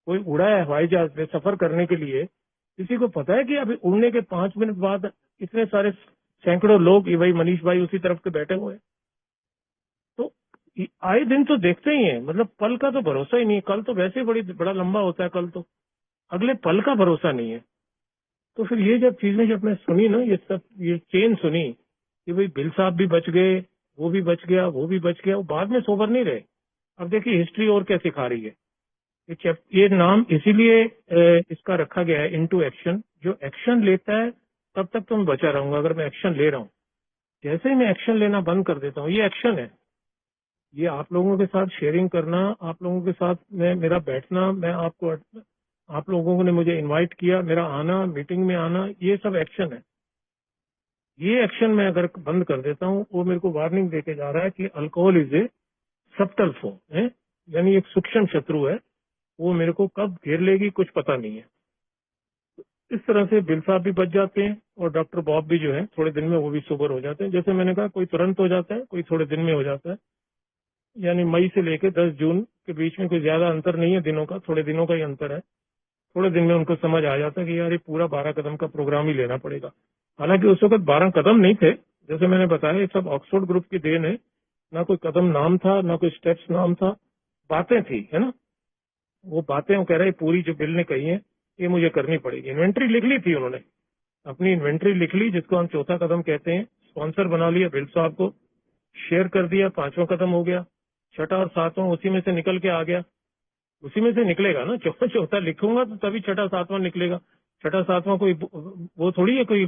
कोई उड़ा है हवाई जहाज में सफर करने के लिए, किसी को पता है कि अभी उड़ने के 5 मिनट बाद इतने सारे सैकड़ों लोग, ये भाई मनीष भाई उसी तरफ के बैठे हुए हैं। तो आए दिन तो देखते ही हैं, मतलब पल का तो भरोसा ही नहीं है, कल तो वैसे ही बड़ा लंबा होता है, कल तो अगले पल का भरोसा नहीं है। तो फिर ये जब चीजें जब मैं सुनी ना, ये सब ये चेन सुनी कि भाई बिल साहब भी बच गए, वो भी बच गया, वो भी बच गया, वो बाद में सोबर नहीं रहे। अब देखिए हिस्ट्री और क्या सिखा रही है। ये नाम इसीलिए इसका रखा गया है, इनटू एक्शन। जो एक्शन लेता है तब तक तो मैं बचा रहूंगा, अगर मैं एक्शन ले रहा हूँ। जैसे ही मैं एक्शन लेना बंद कर देता हूँ, ये एक्शन है, ये आप लोगों के साथ शेयरिंग करना, आप लोगों के साथ मैं मेरा बैठना, मैं आपको, आप लोगों ने मुझे इनवाइट किया, मेरा आना, मीटिंग में आना, ये सब एक्शन है। ये एक्शन मैं अगर बंद कर देता हूँ, वो मेरे को वार्निंग देके जा रहा है कि alcohol is a subtle form है, यानी एक सूक्ष्म शत्रु है, वो मेरे को कब घेर लेगी कुछ पता नहीं है। इस तरह से बिल साहब भी बच जाते हैं और डॉक्टर बॉब भी जो है थोड़े दिन में वो भी सोबर हो जाते हैं। जैसे मैंने कहा, कोई तुरंत हो जाता है, कोई थोड़े दिन में हो जाता है। यानी मई से लेकर 10 जून के बीच में कोई ज्यादा अंतर नहीं है दिनों का, थोड़े दिनों का ही अंतर है। थोड़े दिन में उनको समझ आ जाता है कि यार ये पूरा 12 कदम का प्रोग्राम ही लेना पड़ेगा। हालांकि उस वक्त 12 कदम नहीं थे, जैसे मैंने बताया, ये सब ऑक्सफोर्ड ग्रुप की देन है। ना कोई कदम नाम था, ना कोई स्टेप्स नाम था, बातें थी, है ना। वो बातें वो कह रहे पूरी जो बिल ने कही है ये मुझे करनी पड़ेगी। इन्वेंट्री लिख ली थी उन्होंने, अपनी इन्वेंट्री लिख ली, जिसको हम चौथा कदम कहते हैं। स्पॉन्सर बना लिया बिल साहब को, शेयर कर दिया, 5वां कदम हो गया। छठा और 7वां उसी में से निकल के आ गया, उसी में से निकलेगा ना। चौथा लिखूंगा तो तभी छठा 7वां निकलेगा। छठा 7वां कोई वो थोड़ी है कोई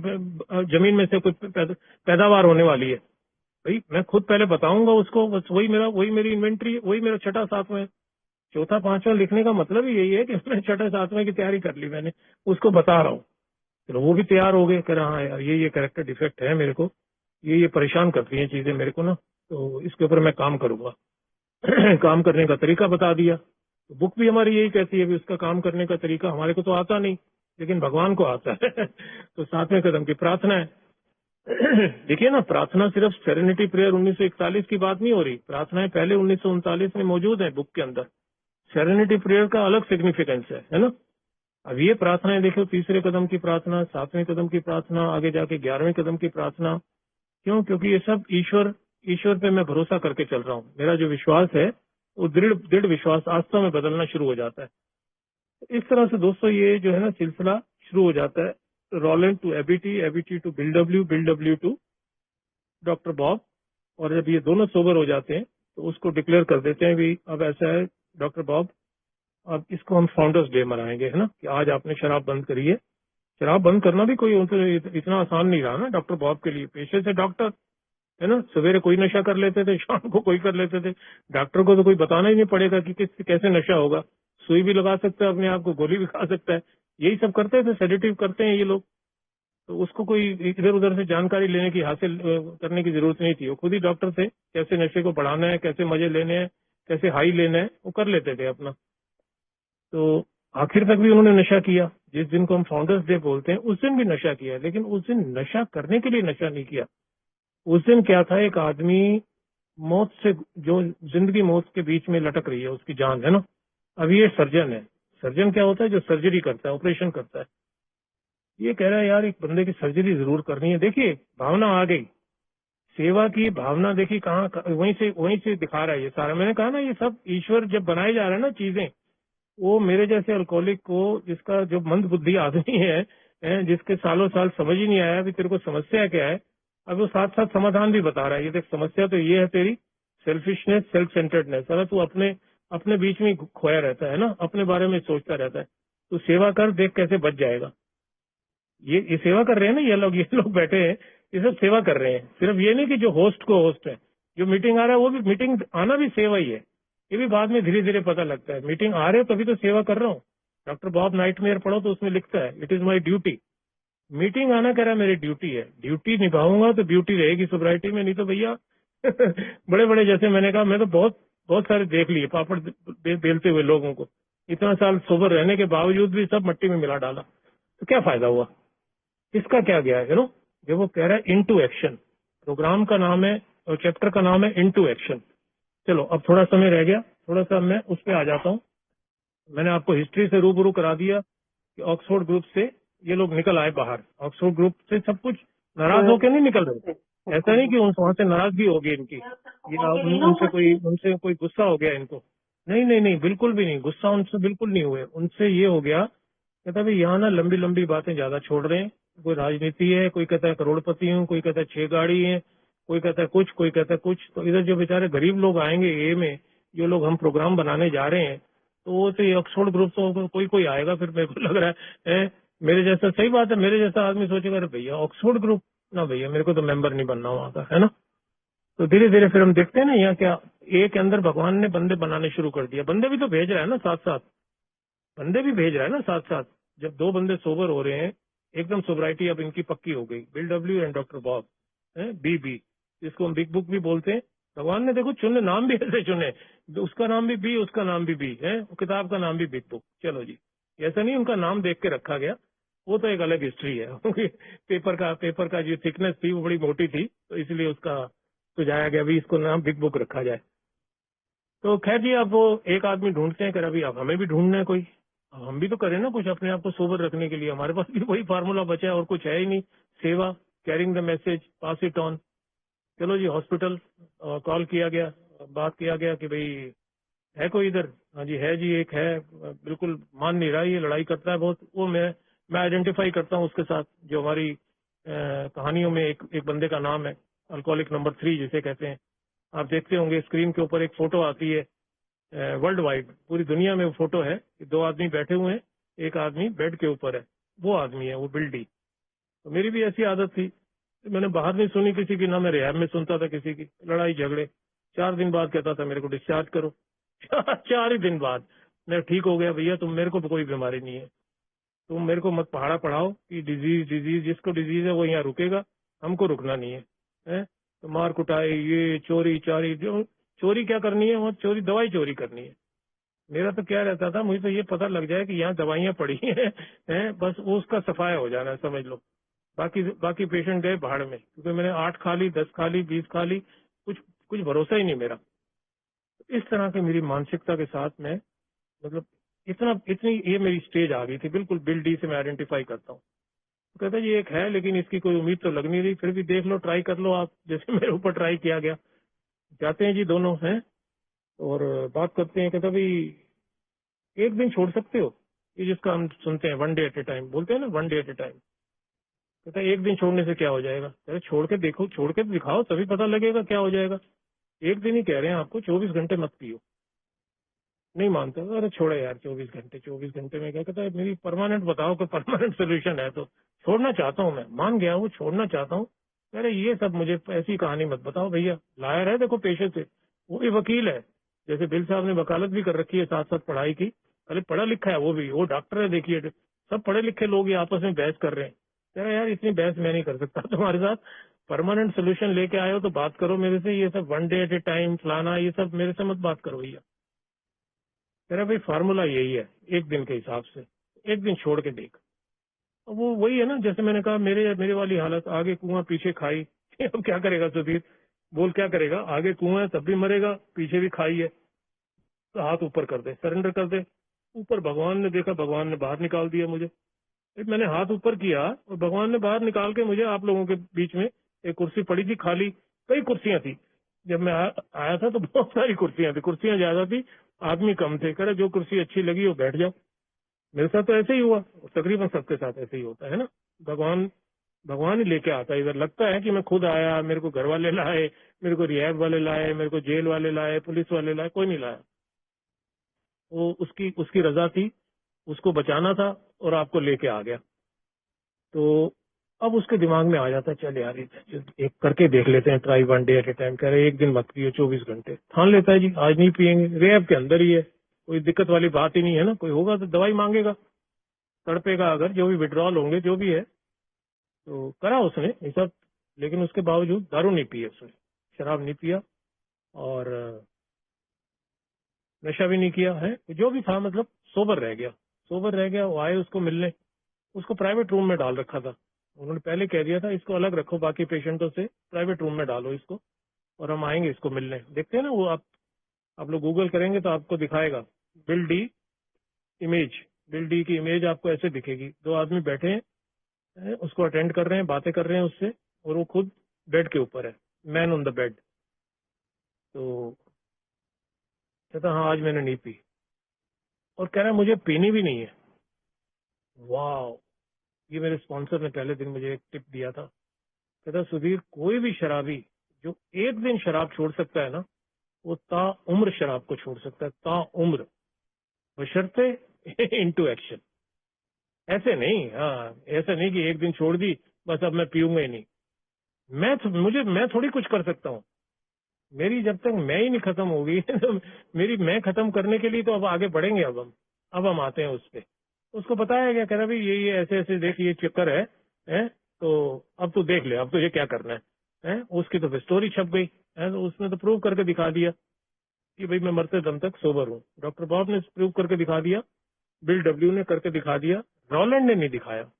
जमीन में से कोई पैदावार होने वाली है। भाई मैं खुद पहले बताऊंगा उसको, बस वही मेरी इन्वेंट्री, वही मेरा छठा 7वां है। चौथा 5वां लिखने का मतलब ही यही है कि मैंने छठा 7वां की तैयारी कर ली, मैंने उसको बता रहा हूँ। चलो वो भी तैयार हो गए, कह रहा हाँ यार ये कैरेक्टर डिफेक्ट है मेरे को, ये परेशान करती हैं चीजें मेरे को ना, तो इसके ऊपर मैं काम करूंगा। काम करने का तरीका बता दिया। तो बुक भी हमारी यही कहती है कि उसका काम करने का तरीका हमारे को तो आता नहीं, लेकिन भगवान को आता है। तो 7वें कदम की प्रार्थना है। देखिए ना, प्रार्थना सिर्फ सेरेनिटी प्रेयर 1941 की बात नहीं हो रही, प्रार्थनाएं पहले 1939 में मौजूद है बुक के अंदर। सेरेनिटी प्रेयर का अलग सिग्निफिकेंस है ना। अब ये प्रार्थनाएं देखो, 3रे कदम की प्रार्थना, 7वें कदम की प्रार्थना, आगे जाके 11वें कदम की प्रार्थना। क्यों? क्योंकि ये सब ईश्वर पे मैं भरोसा करके चल रहा हूँ। मेरा जो विश्वास है वो दृढ़ विश्वास आस्था में बदलना शुरू हो जाता है। इस तरह से दोस्तों ये जो है ना सिलसिला शुरू हो जाता है। Rowland to ABT, Ebby T to Bill W to doctor Bob. और जब ये दोनों सोबर हो जाते हैं तो उसको डिक्लेयर कर देते हैं भी अब ऐसा है डॉक्टर बॉब, अब इसको हम फाउंडर्स डे मनाएंगे, है ना, कि आज आपने शराब बंद करी है। शराब बंद करना भी कोई इतना आसान नहीं रहा ना डॉक्टर बॉब के लिए। पेशे से डॉक्टर, है ना, सवेरे कोई नशा कर लेते थे, शाम को कोई कर लेते थे। डॉक्टर को तो कोई बताना ही नहीं पड़ेगा कि कैसे नशा होगा। सुई भी लगा सकता है अपने आप को, गोली भी खा सकता है, यही सब करते थे, सेडेटिव करते हैं ये लोग। तो उसको कोई इधर उधर से जानकारी लेने की हासिल करने की जरूरत नहीं थी। वो खुद ही डॉक्टर थे, कैसे नशे को बढ़ाना है, कैसे मजे लेने हैं, कैसे हाई लेना है, वो कर लेते थे अपना। तो आखिर तक भी उन्होंने नशा किया। जिस दिन को हम फाउंडर्स डे बोलते हैं उस दिन भी नशा किया, लेकिन उस दिन नशा करने के लिए नशा नहीं किया। उस दिन क्या था, एक आदमी मौत से, जो जिंदगी मौत के बीच में लटक रही है, उसकी जान, है ना। अभी ये सर्जन है। सर्जन क्या होता है? जो सर्जरी करता है, ऑपरेशन करता है। ये कह रहा है यार एक बंदे की सर्जरी जरूर करनी है। देखिए भावना आ गई, सेवा की भावना देखी कहाँ, वहीं से दिखा रहा है ये सारा। मैंने कहा ना ये सब ईश्वर जब बनाए जा रहे हैं ना चीजें, वो मेरे जैसे अल्कोहलिक को, जिसका जो मंद बुद्धि आदमी है, जिसके सालों साल समझ ही नहीं आया कि तेरे को समस्या क्या है, अब वो साथ साथ समाधान भी बता रहा है। ये देख समस्या तो ये है तेरी, सेल्फिशनेस, सेल्फ सेंटर्डनेस। अगर तू अपने बीच में खोया रहता है ना, अपने बारे में सोचता रहता है, तो सेवा कर, देख कैसे बच जाएगा। ये सेवा कर रहे हैं ना ये लोग बैठे हैं, ये सब सेवा कर रहे हैं। सिर्फ ये नहीं कि जो होस्ट को होस्ट है, जो मीटिंग आ रहा है वो भी, मीटिंग आना भी सेवा ही है। ये भी बाद में धीरे धीरे पता लगता है। मीटिंग आ रहे हो तभी तो सेवा कर रहा हूँ। डॉक्टर बॉब नाइटमेयर पढ़ो तो उसमें लिखता है it is my duty. Meeting आना कह रहा है मेरी ड्यूटी है, ड्यूटी निभाऊंगा तो ब्यूटी रहेगी सोसाइटी में, नहीं तो भैया बड़े बड़े, जैसे मैंने कहा, मैं तो बहुत बहुत सारे देख लिए पापड़ बेलते हुए लोगों को। इतना साल सोबर रहने के बावजूद भी सब मट्टी में मिला डाला, तो क्या फायदा हुआ? इसका क्या गया है, नो। जब वो कह रहा है इनटू एक्शन, प्रोग्राम का नाम है और चैप्टर का नाम है इनटू एक्शन। चलो अब थोड़ा समय रह गया, थोड़ा सा मैं उस पर आ जाता हूँ। मैंने आपको हिस्ट्री से रूबरू करा दिया कि ऑक्सफोर्ड ग्रुप से ये लोग निकल आए बाहर। ऑक्सफोर्ड ग्रुप से सब कुछ नाराज होकर नहीं निकल रहे थे। ऐसा नहीं कि वहां से नाराजगी होगी इनकी, या उनसे कोई गुस्सा हो गया इनको। नहीं नहीं नहीं, बिल्कुल भी नहीं, गुस्सा उनसे बिल्कुल नहीं हुए। उनसे ये हो गया, कहता भाई यहाँ ना लंबी लंबी बातें ज्यादा छोड़ रहे हैं। कोई राजनीति है, कोई कहता है करोड़पति हूँ, कोई कहता है 6 गाड़ी है, कोई कहता है कुछ, कोई कहता है कुछ। तो इधर जो बेचारे गरीब लोग आएंगे ए में, जो लोग हम प्रोग्राम बनाने जा रहे हैं, तो वो तो ये ऑक्सफोर्ड ग्रुप तो कोई आएगा फिर, मेरे को लग रहा है मेरे जैसा। सही बात है, मेरे जैसा आदमी सोचेगा अरे भैया ऑक्सफोर्ड ग्रुप ना, भैया मेरे को तो मेंबर नहीं बनना वहां का, है ना। तो धीरे धीरे फिर हम देखते हैं ना यहाँ क्या, ए के अंदर भगवान ने बंदे बनाने शुरू कर दिया। बंदे भी तो भेज रहा है ना साथ साथ, बंदे भी भेज रहा है ना साथ साथ। जब 2 बंदे सोबर हो रहे हैं, एकदम सोबराइटी अब इनकी पक्की हो गई, bill W and doctor Bob, BB, जिसको हम बिग बुक भी बोलते हैं। भगवान ने देखो चुने, नाम भी ऐसे चुने, उसका नाम भी बी, उसका नाम भी बी है, किताब का नाम भी बिग बुक। चलो जी, ऐसा नहीं उनका नाम देख के रखा गया, वो तो एक अलग हिस्ट्री है। पेपर का जो थिकनेस थी वो बड़ी मोटी थी, तो इसलिए उसका सुझाया गया भी इसको नाम बिग बुक रखा जाए। तो खैर जी, अब वो एक आदमी ढूंढते हैं, कह रहा भाई अब हमें भी ढूंढना है कोई, अब हम भी तो करें ना कुछ अपने आप को सोबर रखने के लिए। हमारे पास भी वही फार्मूला बचा है और कुछ है ही नहीं, सेवा, carrying the message, pass it on. चलो जी, हॉस्पिटल कॉल किया गया, बात किया गया कि भाई है कोई इधर? हाँ जी है जी, एक है, बिल्कुल मान नहीं रहा, ये लड़ाई करता है बहुत। वो मैं आइडेंटिफाई करता हूँ उसके साथ, जो हमारी कहानियों में एक बंदे का नाम है, अल्कोहलिक नंबर 3 जिसे कहते हैं। आप देखते होंगे स्क्रीन के ऊपर एक फोटो आती है, वर्ल्ड वाइड पूरी दुनिया में वो फोटो है कि 2 आदमी बैठे हुए हैं, एक आदमी बेड के ऊपर है, वो आदमी है, वो बिल्डी। तो मेरी भी ऐसी आदत थी, मैंने बाहर नहीं सुनी किसी की, ना मैं रिहैब में सुनता था किसी की लड़ाई झगड़े। 4 दिन बाद कहता था मेरे को डिस्चार्ज करो। 4 ही दिन बाद मैं ठीक हो गया, भैया तुम, मेरे को कोई बीमारी नहीं है, तुम मेरे को मत पहाड़ा पढ़ाओ कि डिजीज, जिसको डिजीज है वो यहाँ रुकेगा, हमको रुकना नहीं है, हैं? तो मार कुटाई, ये चोरी चारी, जो चोरी क्या करनी है, वो चोरी दवाई चोरी करनी है। मेरा तो क्या रहता था, मुझे तो ये पता लग जाए कि यहाँ दवाइयाँ पड़ी हैं, बस वो उसका सफाया हो जाना है, समझ लो। बाकी बाकी पेशेंट गए भाड़ में, क्योंकि मैंने 8 खा ली, 10 खा ली, 20 खा ली, कुछ कुछ भरोसा ही नहीं मेरा। इस तरह की मेरी मानसिकता के साथ में, मतलब इतनी ये मेरी स्टेज आ गई थी, बिल्कुल बिल डी से मैं आइडेंटिफाई करता हूँ। तो कहता है ये एक है, लेकिन इसकी कोई उम्मीद तो लग नहीं रही, फिर भी देख लो, ट्राई कर लो आप, जैसे मेरे ऊपर ट्राई किया गया। जाते हैं जी दोनों हैं और बात करते हैं। कहता भाई एक दिन छोड़ सकते हो, ये जिसका हम सुनते हैं 1 डे एट ए टाइम, बोलते हैं ना 1 डे एट ए टाइम। कहता है एक दिन छोड़ने से क्या हो जाएगा? कहता छोड़ के देखो, छोड़ के दिखाओ, तभी पता लगेगा क्या हो जाएगा। एक दिन ही कह रहे हैं आपको, 24 घंटे मत पियो। नहीं मानते, अरे छोड़े यार, 24 घंटे में क्या? कहता है मेरी परमानेंट बताओ कि परमानेंट सोल्यूशन है तो छोड़ना चाहता हूँ मैं, मान गया हूँ, छोड़ना चाहता हूँ। अरे ये सब मुझे ऐसी कहानी मत बताओ भैया, लायर है देखो पेशे से, वो भी वकील है, जैसे बिल साहब ने वकालत भी कर रखी है, साथ साथ पढ़ाई की, अरे पढ़ा लिखा है, वो भी, वो डॉक्टर है, देखिए सब पढ़े लिखे लोग ये आपस में बहस कर रहे हैं। कह रहे यार इतनी बहस मैं नहीं कर सकता तुम्हारे साथ, परमानेंट सोल्यूशन लेके आए हो तो बात करो मेरे से, ये सब 1 डे एट ए टाइम फलाना, ये सब मेरे से मत बात करो भैया। कह रहा भाई फार्मूला यही है, एक दिन के हिसाब से, एक दिन छोड़ के देख। वो वही है ना, जैसे मैंने कहा, मेरे मेरे वाली हालत, आगे कुआं पीछे खाई। अब क्या करेगा सुधीर, बोल क्या करेगा? आगे कुआं है तब भी मरेगा, पीछे भी खाई है, तो हाथ ऊपर कर दे, सरेंडर कर दे। ऊपर भगवान ने देखा, भगवान ने बाहर निकाल दिया मुझे। फिर मैंने हाथ ऊपर किया और भगवान ने बाहर निकाल के मुझे, आप लोगों के बीच में एक कुर्सी पड़ी थी खाली, कई कुर्सियां थी, जब मैं आया था तो बहुत सारी कुर्सियां थी, कुर्सियां ज्यादा थी, आदमी कम थे। कह रहे जो कुर्सी अच्छी लगी वो बैठ जाओ। मेरे साथ तो ऐसे ही हुआ, तकरीबन सबके साथ ऐसे ही होता है ना, भगवान भगवान ही लेके आता है। इधर लगता है कि मैं खुद आया, मेरे को घर वाले लाए, मेरे को रिहैब वाले लाए, मेरे को जेल वाले लाए, पुलिस वाले लाए, कोई नहीं लाया। वो उसकी उसकी रजा थी, उसको बचाना था और आपको लेके आ गया। तो अब उसके दिमाग में आ जाता है, चल यार एक करके देख लेते हैं, try 1 day at A time. कह रहे एक दिन मत पियो, 24 घंटे। ठान लेता है जी, आज नहीं पियेंगे, रेहब के अंदर ही है, कोई दिक्कत वाली बात ही नहीं है ना, कोई होगा तो दवाई मांगेगा, तड़पेगा अगर, जो भी विड्रॉल होंगे जो भी है। तो करा उसने ये सब, लेकिन उसके बावजूद दारू नहीं पी उसने, शराब नहीं पिया और नशा भी नहीं किया है, जो भी था, मतलब सोबर रह गया, सोबर रह गया। वो आए उसको मिलने, उसको प्राइवेट रूम में डाल रखा था, उन्होंने पहले कह दिया था इसको अलग रखो बाकी पेशेंटों से, प्राइवेट रूम में डालो इसको और हम आएंगे इसको मिलने। देखते हैं ना वो, आप लोग गूगल करेंगे तो आपको दिखाएगा, Bill de image, Bill de की इमेज आपको ऐसे दिखेगी, 2 आदमी बैठे हैं, उसको अटेंड कर रहे हैं, बातें कर रहे हैं उससे, और वो खुद बेड के ऊपर है, मैन ऑन द बेड। तो कहता हाँ आज मैंने नहीं पी, और कह रहा है मुझे पीनी भी नहीं है। वाह, ये मेरे स्पॉन्सर ने पहले दिन मुझे एक टिप दिया था। कहता सुधीर, कोई भी शराबी जो एक दिन शराब छोड़ सकता है ना, वो ता उम्र शराब को छोड़ सकता है, ता उम्र, बशर्ते इनटू एक्शन। ऐसे नहीं, हाँ ऐसा नहीं कि एक दिन छोड़ दी बस अब मैं पीऊंगा ही नहीं। मैं थोड़ी कुछ कर सकता हूँ, मेरी जब तक मैं ही नहीं खत्म होगी तो मेरी मैं खत्म करने के लिए तो अब आगे बढ़ेंगे। अब हम आते हैं उस पे, उसको बताया गया, कह रहा भाई ये ऐसे ऐसे देख, ये चक्कर है, तो अब तू देख ले, अब तुझे क्या करना है? उसकी तो स्टोरी छप गई। है, तो उसने तो प्रूव करके दिखा दिया कि भाई मैं मरते दम तक सोबर हूँ। डॉक्टर बॉब ने प्रूव करके दिखा दिया, बिल डब्ल्यू ने करके दिखा दिया, रॉलैंड ने नहीं दिखाया,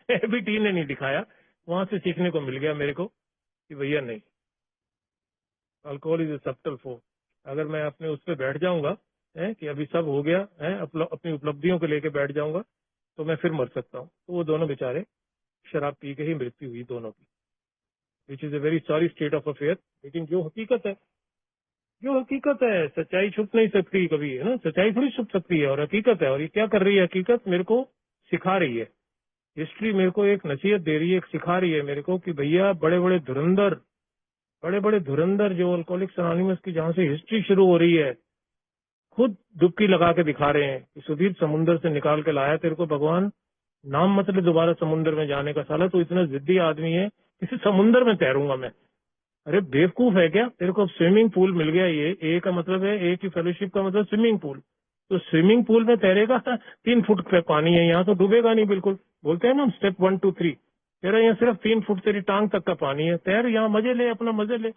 एबीटी ने नहीं दिखाया। वहां से सीखने को मिल गया मेरे को कि भैया नहीं, alcohol is a subtle force. अगर मैं अपने उस पर बैठ जाऊंगा कि अभी सब हो गया है, अपनी उपलब्धियों को लेके बैठ जाऊंगा, तो मैं फिर मर सकता हूँ। तो वो दोनों बेचारे शराब पी के ही मृत्यु हुई दोनों की, which is a very sorry state of affair. लेकिन जो हकीकत है, जो हकीकत है, सच्चाई छुप नहीं सकती कभी, है ना, सच्चाई थोड़ी छुप सकती है, और हकीकत है। और ये क्या कर रही है हकीकत, मेरे को सिखा रही है। हिस्ट्री मेरे को एक नसीहत दे रही है, एक सिखा रही है मेरे को कि भैया बड़े बड़े धुरंधर जो अल्कोहलिक्स अनोनिमस की जहां से हिस्ट्री शुरू हो रही है, खुद डुबकी लगा के दिखा रहे हैं कि सुधीर समुद्र से निकाल के लाया तेरे को भगवान, नाम मत ले दोबारा समुद्र में जाने का, साला तो इतना जिद्दी आदमी है, किसी समुद्र में तैरूंगा मैं। अरे बेवकूफ है क्या, तेरे को स्विमिंग पूल मिल गया, ये ए का मतलब है, ए की फेलोशिप का मतलब स्विमिंग पूल, तो स्विमिंग पूल में तैरेगा, 3 फुट पे पानी है, यहाँ तो डूबेगा नहीं बिल्कुल। बोलते हैं ना स्टेप 1 2 3, तेरा यहाँ सिर्फ 3 फुट तेरी टांग तक का पानी है, तैर, यहाँ मजे ले, अपना मजे ले।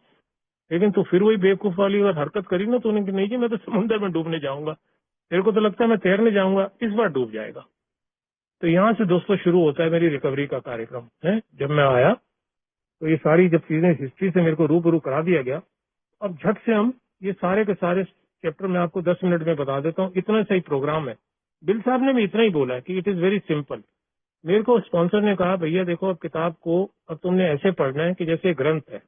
लेकिन तू फिर वही बेवकूफ वाली अगर हरकत करी ना तूने कि नहीं जी मैं तो समुद्र में डूबने जाऊंगा, तेरे को तो लगता है मैं तैरने जाऊंगा, इस बार डूब जाएगा। तो यहाँ से दोस्तों शुरू होता है मेरी रिकवरी का कार्यक्रम है। जब मैं आया तो ये सारी जब चीजें हिस्ट्री से मेरे को रूबरू करा दिया गया, अब झट से हम ये सारे के सारे चैप्टर मैं आपको 10 मिनट में बता देता हूँ, इतना सही प्रोग्राम है। बिल साहब ने भी इतना ही बोला कि इट इज वेरी सिंपल। मेरे को स्पॉन्सर ने कहा भैया देखो अब किताब को अब तुमने ऐसे पढ़ना है कि जैसे ग्रंथ है,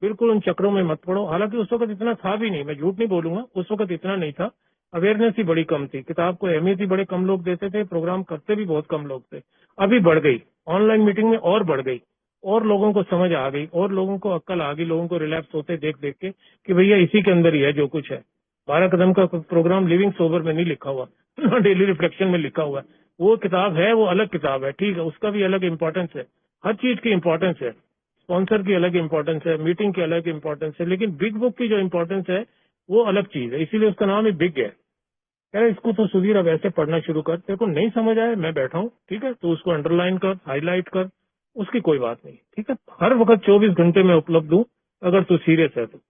बिल्कुल उन चक्रों में मत पढ़ो। हालांकि उस वक्त इतना था भी नहीं, मैं झूठ नहीं बोलूंगा, उस वक्त इतना नहीं था, अवेयरनेस ही बड़ी कम थी, किताब को अहमियत ही बड़े कम लोग देते थे, प्रोग्राम करते भी बहुत कम लोग थे। अभी बढ़ गई, ऑनलाइन मीटिंग में और बढ़ गई, और लोगों को समझ आ गई, और लोगों को अक्ल आ गई, लोगों को रिलैक्स होते देख देख के कि भैया इसी के अंदर ही है जो कुछ है। 12 कदम का प्रोग्राम लिविंग सोबर में नहीं लिखा हुआ, डेली रिफ्लेक्शन में लिखा हुआ है। वो किताब है, वो अलग किताब है, ठीक है, उसका भी अलग इंपॉर्टेंस है, हर चीज की इंपॉर्टेंस है, स्पॉन्सर की अलग इंपॉर्टेंस है, मीटिंग की अलग इंपॉर्टेंस है, लेकिन बिग बुक की जो इंपॉर्टेंस है वो अलग चीज है, इसीलिए उसका नाम ही बिग है। कह रहे इसको तो सुधीर अब ऐसे पढ़ना शुरू कर, तेरे को नहीं समझ आए मैं बैठा हूँ, ठीक है, तो उसको अंडरलाइन कर, हाईलाइट कर, उसकी कोई बात नहीं, ठीक है, हर वक्त 24 घंटे में उपलब्ध हूँ अगर तू सीरियस है तो।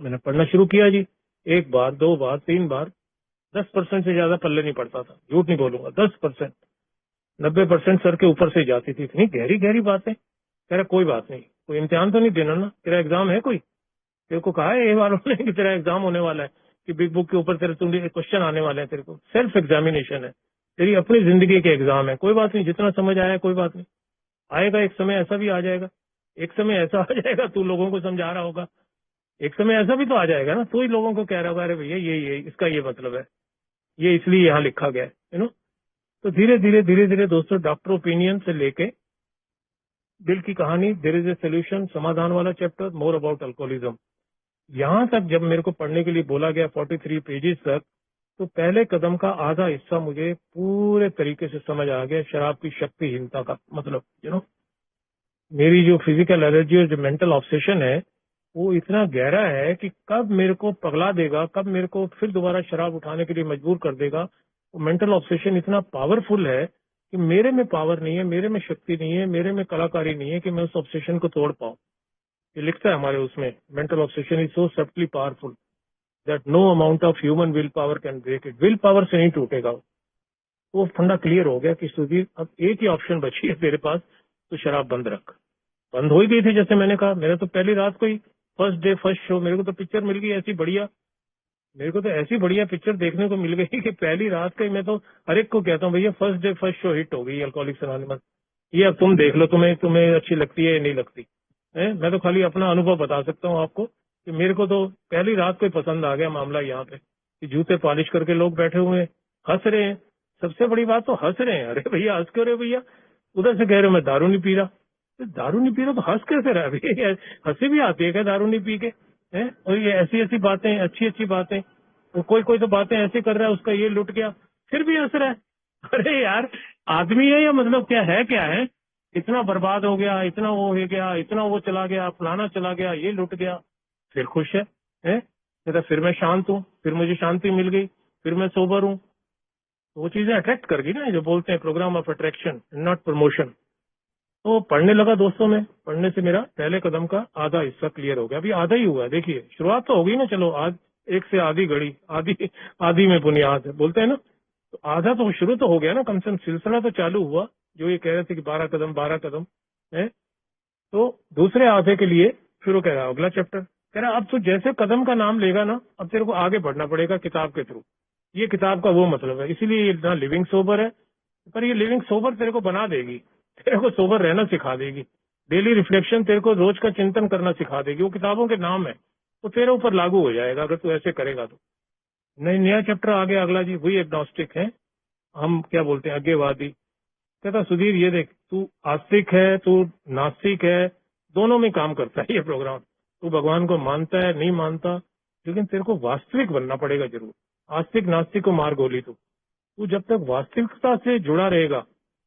मैंने पढ़ना शुरू किया जी, 1 बार 2 बार 3 बार, 10% से ज्यादा पल्ले नहीं पड़ता था, झूठ नहीं बोलूंगा, 10%, 90% सर के ऊपर से जाती थी, इतनी गहरी गहरी बातें। कह रहा कोई बात नहीं, कोई इम्तिहान तो नहीं देना ना, तेरा एग्जाम है कोई, तेरे को कहा है ये वालों ने कि तेरा एग्जाम होने वाला है, कि बिग बुक के ऊपर तेरे तुझे क्वेश्चन आने वाले हैं, तेरे को सेल्फ एग्जामिनेशन है, तेरी अपनी जिंदगी के एग्जाम है, कोई बात नहीं, जितना समझ आया कोई बात नहीं, आएगा एक समय ऐसा भी आ जाएगा, एक समय ऐसा आ जाएगा तू लोगों को समझा रहा होगा, एक समय ऐसा भी तो आ जाएगा ना, तू ही लोगों को कह रहा होगा अरे भैया ये इसका ये मतलब है, ये इसलिए यहाँ लिखा गया है, यू नो। तो धीरे धीरे दोस्तों डॉक्टर ओपिनियन से लेके दिल की कहानी, देयर इज ए सोल्यूशन, समाधान वाला चैप्टर, मोर अबाउट अल्कोहलिज्म, यहाँ तक जब मेरे को पढ़ने के लिए बोला गया 43 पेजेस तक, तो पहले कदम का आधा हिस्सा मुझे पूरे तरीके से समझ आ गया, शराब की शक्तिहीनता का मतलब, यू नो, मेरी जो फिजिकल एलर्जी और जो मेंटल ऑब्सेशन है वो इतना गहरा है कि कब मेरे को पगला देगा, कब मेरे को फिर दोबारा शराब उठाने के लिए मजबूर कर देगा। वो मेंटल ऑब्सेशन इतना पावरफुल है कि मेरे में पावर नहीं है, मेरे में शक्ति नहीं है, मेरे में कलाकारी नहीं है कि मैं उस ऑब्सेशन को तोड़ पाऊं। ये लिखता है हमारे उसमें, mental obsession is so subtly powerful that no amount of human will power can break it. Will power से नहीं टूटेगा वो फंडा क्लियर हो गया कि सुधीर अब एक ही ऑप्शन बची है तेरे पास, तो शराब बंद रख। बंद हो ही गई थी, जैसे मैंने कहा, मेरे तो पहली रात को ही फर्स्ट डे फर्स्ट शो, मेरे को तो पिक्चर मिल गई ऐसी बढ़िया, मेरे को तो ऐसी बढ़िया पिक्चर देखने को मिल गई कि पहली रात का ही मैं तो हर एक को कहता हूँ भैया first day first show hit हो गई अल्कोहलिक्स अनोनिमस, ये अब तुम देख लो, तुम्हें अच्छी लगती है या नहीं लगती है। मैं तो खाली अपना अनुभव बता सकता हूँ आपको कि मेरे को तो पहली रात को ही पसंद आ गया मामला यहाँ पे, कि जूते पॉलिश करके लोग बैठे हुए हैं, हंस रहे हैं, सबसे बड़ी बात तो हंस रहे हैं। अरे भैया हंस क्यों रहे भैया, उधर से कह रहे हो मैं दारू नहीं पी रहा, तो दारू नहीं पी रहा तो हंस कैसे रहा है, हंसी भी आती है क्या दारू नहीं पी के, हैं? और ये ऐसी ऐसी बातें, अच्छी अच्छी बातें, और कोई तो बातें ऐसी कर रहा है, उसका ये लुट गया, फिर भी हंस रहा है। अरे यार आदमी है या मतलब क्या है, इतना बर्बाद हो गया, इतना वो हो गया, इतना वो चला गया, फलाना चला गया, ये लुट गया, फिर खुश है, हैं? कहता फिर मैं शांत हूँ, फिर मुझे शांति मिल गई, फिर मैं सोबर हूँ। वो चीजें अट्रैक्ट कर गई ना, जो बोलते हैं programme of attraction not promotion. तो पढ़ने लगा दोस्तों में, पढ़ने से मेरा पहले कदम का आधा हिस्सा क्लियर हो गया। अभी आधा ही हुआ है, देखिए शुरुआत तो हो गई ना, चलो आज एक से आधी घड़ी, आधी आधी में बुनियाद है बोलते हैं ना, तो आधा तो शुरू तो हो गया ना, कम से कम सिलसिला तो चालू हुआ। जो ये कह रहे थे कि 12 कदम है, तो दूसरे आधे के लिए फिर वो कह रहा है अगला चैप्टर, कह रहा अब तो जैसे कदम का नाम लेगा ना, अब तेरे को आगे बढ़ना पड़ेगा किताब के थ्रू। ये किताब का वो मतलब है, इसीलिए ये ना लिविंग सोबर है, पर ये लिविंग सोबर तेरे को बना देगी, तेरे को सोबर रहना सिखा देगी। डेली रिफ्लेक्शन तेरे को रोज का चिंतन करना सिखा देगी। वो किताबों के नाम है, तो तेरे ऊपर लागू हो जाएगा अगर तू ऐसे करेगा तो। नया चैप्टर आ गया अगला जी, वही एग्नोस्टिक है, हम क्या बोलते हैं अज्ञेयवादी। कहता सुधीर ये देख, तू आस्तिक है, तू नास्तिक है, दोनों में काम करता है ये प्रोग्राम। तू भगवान को मानता है नहीं मानता, लेकिन तेरे को वास्तविक बनना पड़ेगा जरूर। आस्तिक नास्तिक को मार गोली तू जब तक वास्तविकता से जुड़ा रहेगा,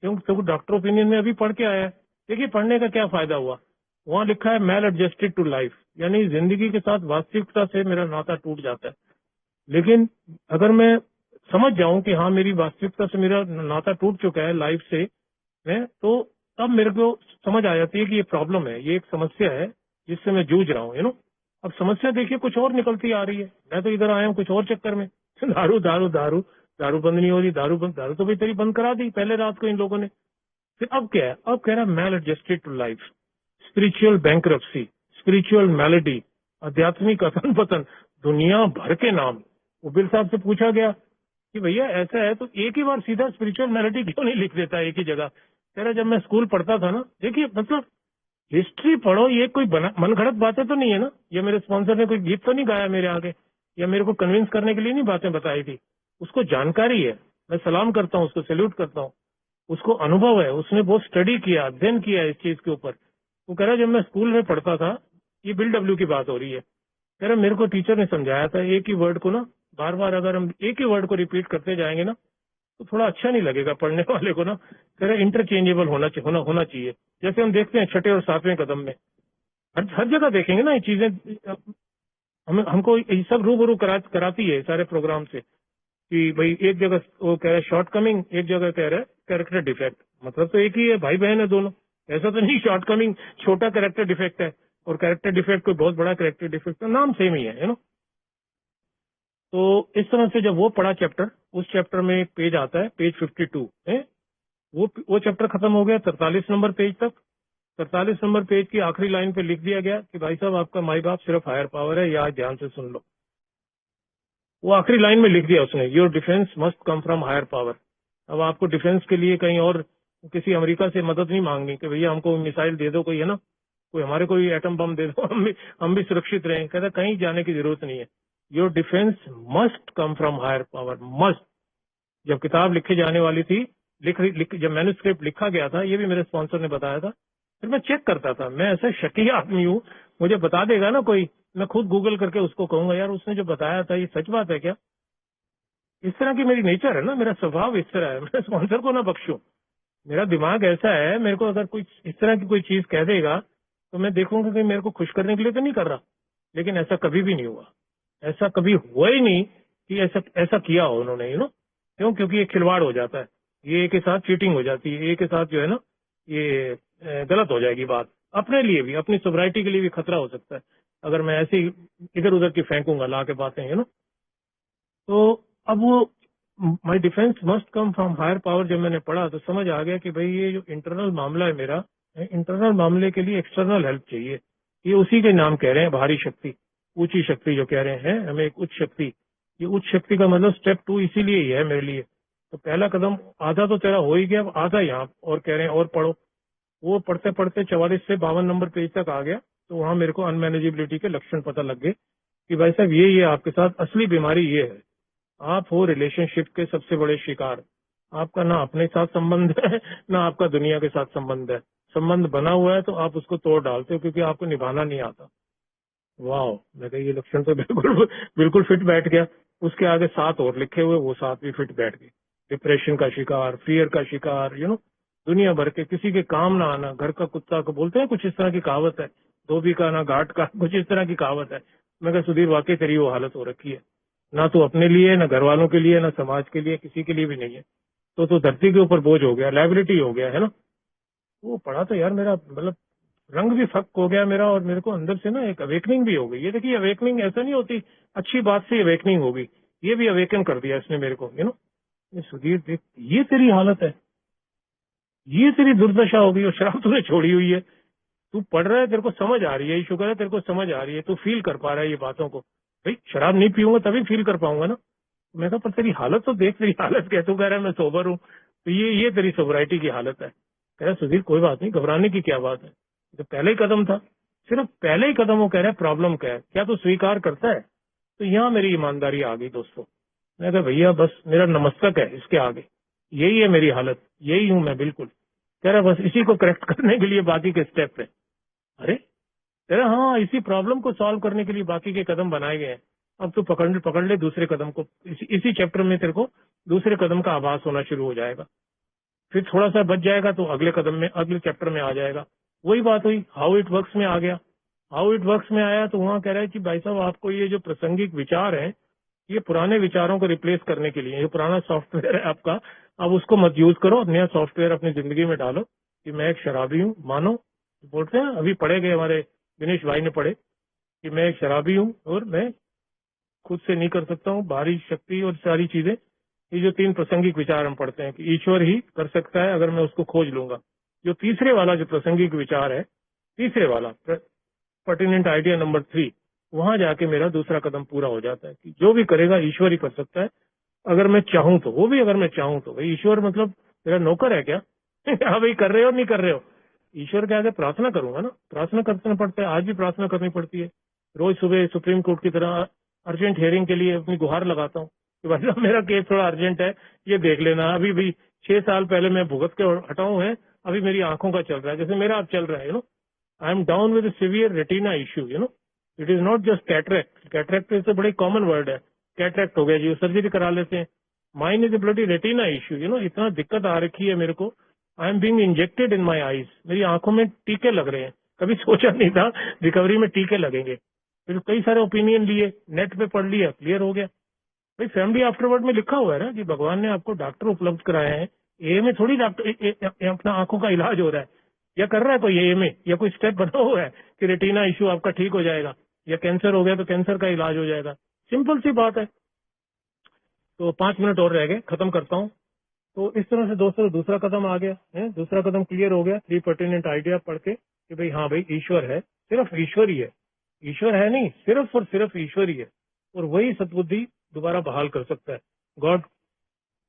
क्योंकि तू डॉक्टर ओपिनियन में अभी पढ़ के आया है। देखिए पढ़ने का क्या फायदा हुआ, वहां लिखा है मेल एडजस्टेड टू लाइफ, यानी जिंदगी के साथ वास्तविकता से मेरा नाता टूट जाता है। लेकिन अगर मैं समझ जाऊं कि हाँ मेरी वास्तविकता से मेरा नाता टूट चुका है लाइफ से, मैं तो तब मेरे को समझ आ जाती है कि ये प्रॉब्लम है, ये एक समस्या है जिससे मैं जूझ रहा हूँ, अब समस्या देखिए कुछ और निकलती आ रही है, मैं तो इधर आया हूँ कुछ और चक्कर में। दारू दारू दारू दारू बंद नहीं हो रही, दारू तो भाई तेरी बंद करा दी पहले रात को इन लोगों ने। फिर अब क्या है, अब कह रहा है maladjusted to life, spiritual bankruptcy, spiritual malady, आध्यात्मिक अथन पतन, दुनिया भर के नाम। उबिल साहब से पूछा गया कि भैया ऐसा है तो एक ही बार सीधा स्पिरिचुअल मैलिडी क्यों नहीं लिख देता एक ही जगह। कह रहा जब मैं स्कूल पढ़ता था ना, देखिए मतलब हिस्ट्री पढ़ो, ये कोई मन घड़त बातें तो नहीं है ना, ये मेरे स्पॉन्सर ने कोई गीत तो नहीं गाया मेरे आगे, या मेरे को कन्विंस करने के लिए नहीं बातें बताई थी। उसको जानकारी है, मैं सलाम करता हूँ, उसको सैल्यूट करता हूँ, उसको अनुभव है, उसने बहुत स्टडी किया, अध्ययन किया इस चीज के ऊपर। वो कह रहा जब मैं स्कूल में पढ़ता था, ये बिल डब्ल्यू की बात हो रही है, कह रहा मेरे को टीचर ने समझाया था एक ही वर्ड को ना बार बार अगर हम एक ही वर्ड को रिपीट करते जाएंगे ना तो थोड़ा अच्छा नहीं लगेगा पढ़ने वाले को ना। कह रहा इंटरचेंजेबल होना चाहिए, जैसे हम देखते हैं छठे और सातवें कदम में, हर जगह देखेंगे ना ये चीजें, हमको ये सब रूबरू कराती है सारे प्रोग्राम से कि भाई एक जगह वो कह रहा है शॉर्ट कमिंग, एक जगह कह रहा है कैरेक्टर डिफेक्ट, मतलब तो एक ही है, भाई बहन है दोनों। ऐसा तो नहीं शॉर्ट कमिंग छोटा कैरेक्टर डिफेक्ट है और कैरेक्टर डिफेक्ट कोई बहुत बड़ा कैरेक्टर डिफेक्ट है, नाम सेम ही है तो इस तरह से जब वो पढ़ा चैप्टर, उस चैप्टर में एक पेज आता है, पेज 52 है, वो चैप्टर खत्म हो गया 43 नंबर पेज तक। 43 नंबर पेज की आखिरी लाइन पे लिख दिया गया कि भाई साहब आपका माई बाप सिर्फ हायर पावर है, या ध्यान से सुन लो। वो आखिरी लाइन में लिख दिया उसने, your defence must come from higher power. अब आपको डिफेंस के लिए कहीं और किसी अमेरिका से मदद नहीं मांगनी कि भैया हमको मिसाइल दे दो, कोई है ना, कोई हमारे कोई एटम बम दे दो, हम भी सुरक्षित रहें। कहता कहीं जाने की जरूरत नहीं है, your defence must come from higher power, must. जब किताब लिखी जाने वाली थी, जब मैन्युस्क्रिप्ट लिखा गया था, ये भी मेरे स्पॉन्सर ने बताया था, फिर मैं चेक करता था, मैं ऐसा शकी आदमी हूँ, मुझे बता देगा ना कोई, मैं खुद गूगल करके उसको कहूंगा यार उसने जो बताया था ये सच बात है क्या। इस तरह की मेरी नेचर है ना, मेरा स्वभाव इस तरह है, मैं स्पॉन्सर को ना बख्शूं। मेरा दिमाग ऐसा है, मेरे को अगर कोई इस तरह की कोई चीज कह देगा तो मैं देखूंगा कि मेरे को खुश करने के लिए तो नहीं कर रहा। लेकिन ऐसा कभी भी नहीं हुआ, ऐसा कभी हुआ ही नहीं कि ऐसा किया हो उन्होंने, क्यों, क्योंकि ये खिलवाड़ हो जाता है, ये के साथ चीटिंग हो जाती है, ये के साथ जो है ना ये गलत हो जाएगी बात, अपने लिए भी, अपनी सोब्राइटी के लिए भी खतरा हो सकता है अगर मैं ऐसे ही इधर उधर की फेंकूंगा ला के बातें, तो अब वो my defence must come from higher power जब मैंने पढ़ा तो समझ आ गया कि भाई ये जो इंटरनल मामला है मेरा, इंटरनल मामले के लिए एक्सटर्नल हेल्प चाहिए। ये उसी के नाम कह रहे हैं, भारी शक्ति, ऊंची शक्ति जो कह रहे हैं हमें एक उच्च शक्ति। ये उच्च शक्ति का मतलब स्टेप 2 इसीलिए ही है मेरे लिए। तो पहला कदम आधा तो तेरा हो ही गया, अब आधा यहाँ और कह रहे हैं और पढ़ो। वो पढ़ते पढ़ते 44 से 52 नंबर पेज तक आ गया, तो वहां मेरे को अनमैनेजेबिलिटी के लक्षण पता लग गए कि भाई साहब ये आपके साथ असली बीमारी ये है, आप हो रिलेशनशिप के सबसे बड़े शिकार। आपका ना अपने साथ संबंध है ना आपका दुनिया के साथ संबंध है, संबंध बना हुआ है तो आप उसको तोड़ डालते हो क्योंकि आपको निभाना नहीं आता। वाह, मैं कहा ये लक्षण तो बिल्कुल बिल्कुल फिट बैठ गया। उसके आगे 7 और लिखे हुए, वो 7 भी फिट बैठ गए। डिप्रेशन का शिकार, फियर का शिकार, दुनिया भर के, किसी के काम ना आना, घर का कुत्ता को बोलते हैं, कुछ इस तरह की कहावत है, धोबी का ना घाट का, कुछ इस तरह की कहावत है। मैं कहा सुधीर वाकई तेरी वो हालत हो रखी है, ना तो अपने लिए, ना घर वालों के लिए, ना समाज के लिए, किसी के लिए भी नहीं है। तो धरती के ऊपर बोझ हो गया, लाइबिलिटी हो गया है ना। वो पढ़ा तो यार मेरा मतलब रंग भी फक हो गया मेरा, और मेरे को अंदर से ना एक अवेकनिंग भी हो गई। ये देखिए अवेकनिंग ऐसा नहीं होती अच्छी बात से अवेकनिंग होगी, ये भी अवेकन कर दिया इसने मेरे को, सुधीर देख ये तेरी हालत है, ये तेरी दुर्दशा होगी, और शराब तूने छोड़ी हुई है, तू पढ़ रहा है, तेरे को समझ आ रही है, ये शुक्र है तेरे को समझ आ रही है, तू फील कर पा रहा है ये बातों को। भाई शराब नहीं पीऊंगा तभी फील कर पाऊंगा ना। मैं कहा पर तेरी हालत तो देख, तेरी हालत क्या, तू कह रहा है मैं सोबर हूँ, तो ये तेरी सोबराइटी की हालत है। कह रहा सुधीर कोई बात नहीं, घबराने की क्या बात है, तो पहले ही कदम था, सिर्फ पहले ही कदम। वो कह रहा है प्रॉब्लम क्या है, क्या तू स्वीकार करता है? तो यहाँ मेरी ईमानदारी आ गई दोस्तों। मैं कहा भैया बस मेरा नमस्तक है इसके आगे, यही है मेरी हालत, यही हूं मैं बिल्कुल। कह रहा बस इसी को करेक्ट करने के लिए बाकी के स्टेप है। अरे कह रहा हाँ, इसी प्रॉब्लम को सॉल्व करने के लिए बाकी के कदम बनाए गए हैं, अब तू पकड़ ले दूसरे कदम को, इसी चैप्टर में तेरे को दूसरे कदम का आभास होना शुरू हो जाएगा, फिर थोड़ा सा बच जाएगा तो अगले कदम में, अगले चैप्टर में आ जाएगा। वही बात हुई, हाउ इट वर्क्स में आ गया। हाउ इट वर्क्स में आया तो वहां कह रहा है कि भाई साहब आपको ये जो प्रासंगिक विचार है, ये पुराने विचारों को रिप्लेस करने के लिए, ये पुराना सॉफ्टवेयर है आपका, अब उसको मत यूज करो, नया सॉफ्टवेयर अपनी जिंदगी में डालो कि मैं एक शराबी हूँ, मानो। बोलते हैं अभी पढ़े गए हमारे दिनेश भाई ने पढ़े कि मैं एक शराबी हूँ और मैं खुद से नहीं कर सकता हूँ, बाहरी शक्ति और सारी चीजें, ये जो 3 प्रासंगिक विचार हम पढ़ते हैं कि ईश्वर ही कर सकता है अगर मैं उसको खोज लूंगा। जो तीसरे वाला जो प्रासंगिक विचार है, तीसरे वाला पर्टिनेंट आइडिया नंबर 3, वहां जाके मेरा दूसरा कदम पूरा हो जाता है कि जो भी करेगा ईश्वर ही कर सकता है अगर मैं चाहूं तो। वो भी अगर मैं चाहूं तो। भाई ईश्वर मतलब मेरा नौकर है क्या? हाँ भाई कर रहे हो नहीं कर रहे हो, ईश्वर के आगे प्रार्थना करूंगा ना, प्रार्थना करना पड़ता है, आज भी प्रार्थना करनी पड़ती है। रोज सुबह सुप्रीम कोर्ट की तरह अर्जेंट हियरिंग के लिए अपनी गुहार लगाता हूँ कि भाई साहब मेरा केस थोड़ा अर्जेंट है, ये देख लेना। अभी भी 6 साल पहले मैं भुगत के हटाऊं है, अभी मेरी आंखों का चल रहा है, जैसे मेरा अब चल रहा है, I am down with severe retina issue, it is not just cataract, cataract is बड़े कॉमन वर्ड है, कैटरेक्ट हो गया जी, सर्जरी करा लेते हैं। Mine is a bloody retina issue, इतना दिक्कत आ रखी है मेरे को। I am being injected in my eyes, मेरी आंखों में टीके लग रहे हैं, कभी सोचा नहीं था रिकवरी में टीके लगेंगे। फिर कई सारे ओपिनियन लिए, नेट पे पढ़ लिया, क्लियर हो गया। भाई फैमिली आफ्टरवर्ड में लिखा हुआ है ना कि भगवान ने आपको डॉक्टर उपलब्ध कराए हैं, ए में थोड़ी डॉक्टर अपना आंखों का इलाज हो रहा है, या कर रहा है कोई ए में, या कोई स्टेप बना हुआ है कि रेटिना इश्यू आपका ठीक हो जाएगा, या कैंसर हो गया तो कैंसर का इलाज हो जाएगा। सिंपल सी बात है। तो 5 मिनट और रह गए, खत्म करता हूँ। तो इस तरह से दोस्तों दूसरा कदम आ गया है, दूसरा कदम क्लियर हो गया 3 पर्टिनेंट आइडिया पढ़ के कि भाई हाँ भाई ईश्वर है, सिर्फ ईश्वर ही है, ईश्वर है नहीं, सिर्फ और सिर्फ ईश्वर ही है, और वही सद्बुद्धि दोबारा बहाल कर सकता है। God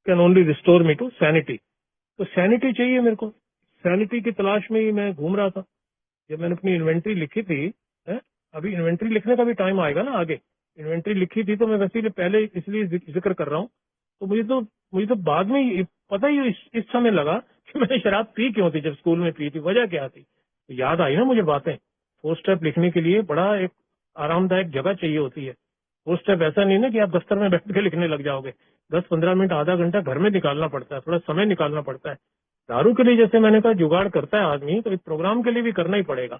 can only restore me to sanity. तो सैनिटी चाहिए मेरे को, सैनिटी की तलाश में ही मैं घूम रहा था। जब मैंने अपनी इन्वेंट्री लिखी थी, है? अभी इन्वेंट्री लिखने का भी टाइम आएगा ना आगे। इन्वेंट्री लिखी थी तो मैं वैसे ही पहले इसलिए जिक्र कर रहा हूँ। तो मुझे तो बाद में पता ही इस समय लगा कि मैंने शराब पी क्यों थी, जब स्कूल में पी थी, वजह क्या थी। तो याद आई ना मुझे बातें। 4 स्टेप लिखने के लिए बड़ा एक आरामदायक जगह चाहिए होती है। 4 स्टेप ऐसा नहीं ना कि आप दफ्तर में बैठ के लिखने लग जाओगे। 10-15 मिनट, आधा घंटा घर में निकालना पड़ता है, थोड़ा समय निकालना पड़ता है। दारू के लिए जैसे मैंने कहा जुगाड़ करता है आदमी, तो इस प्रोग्राम के लिए भी करना ही पड़ेगा।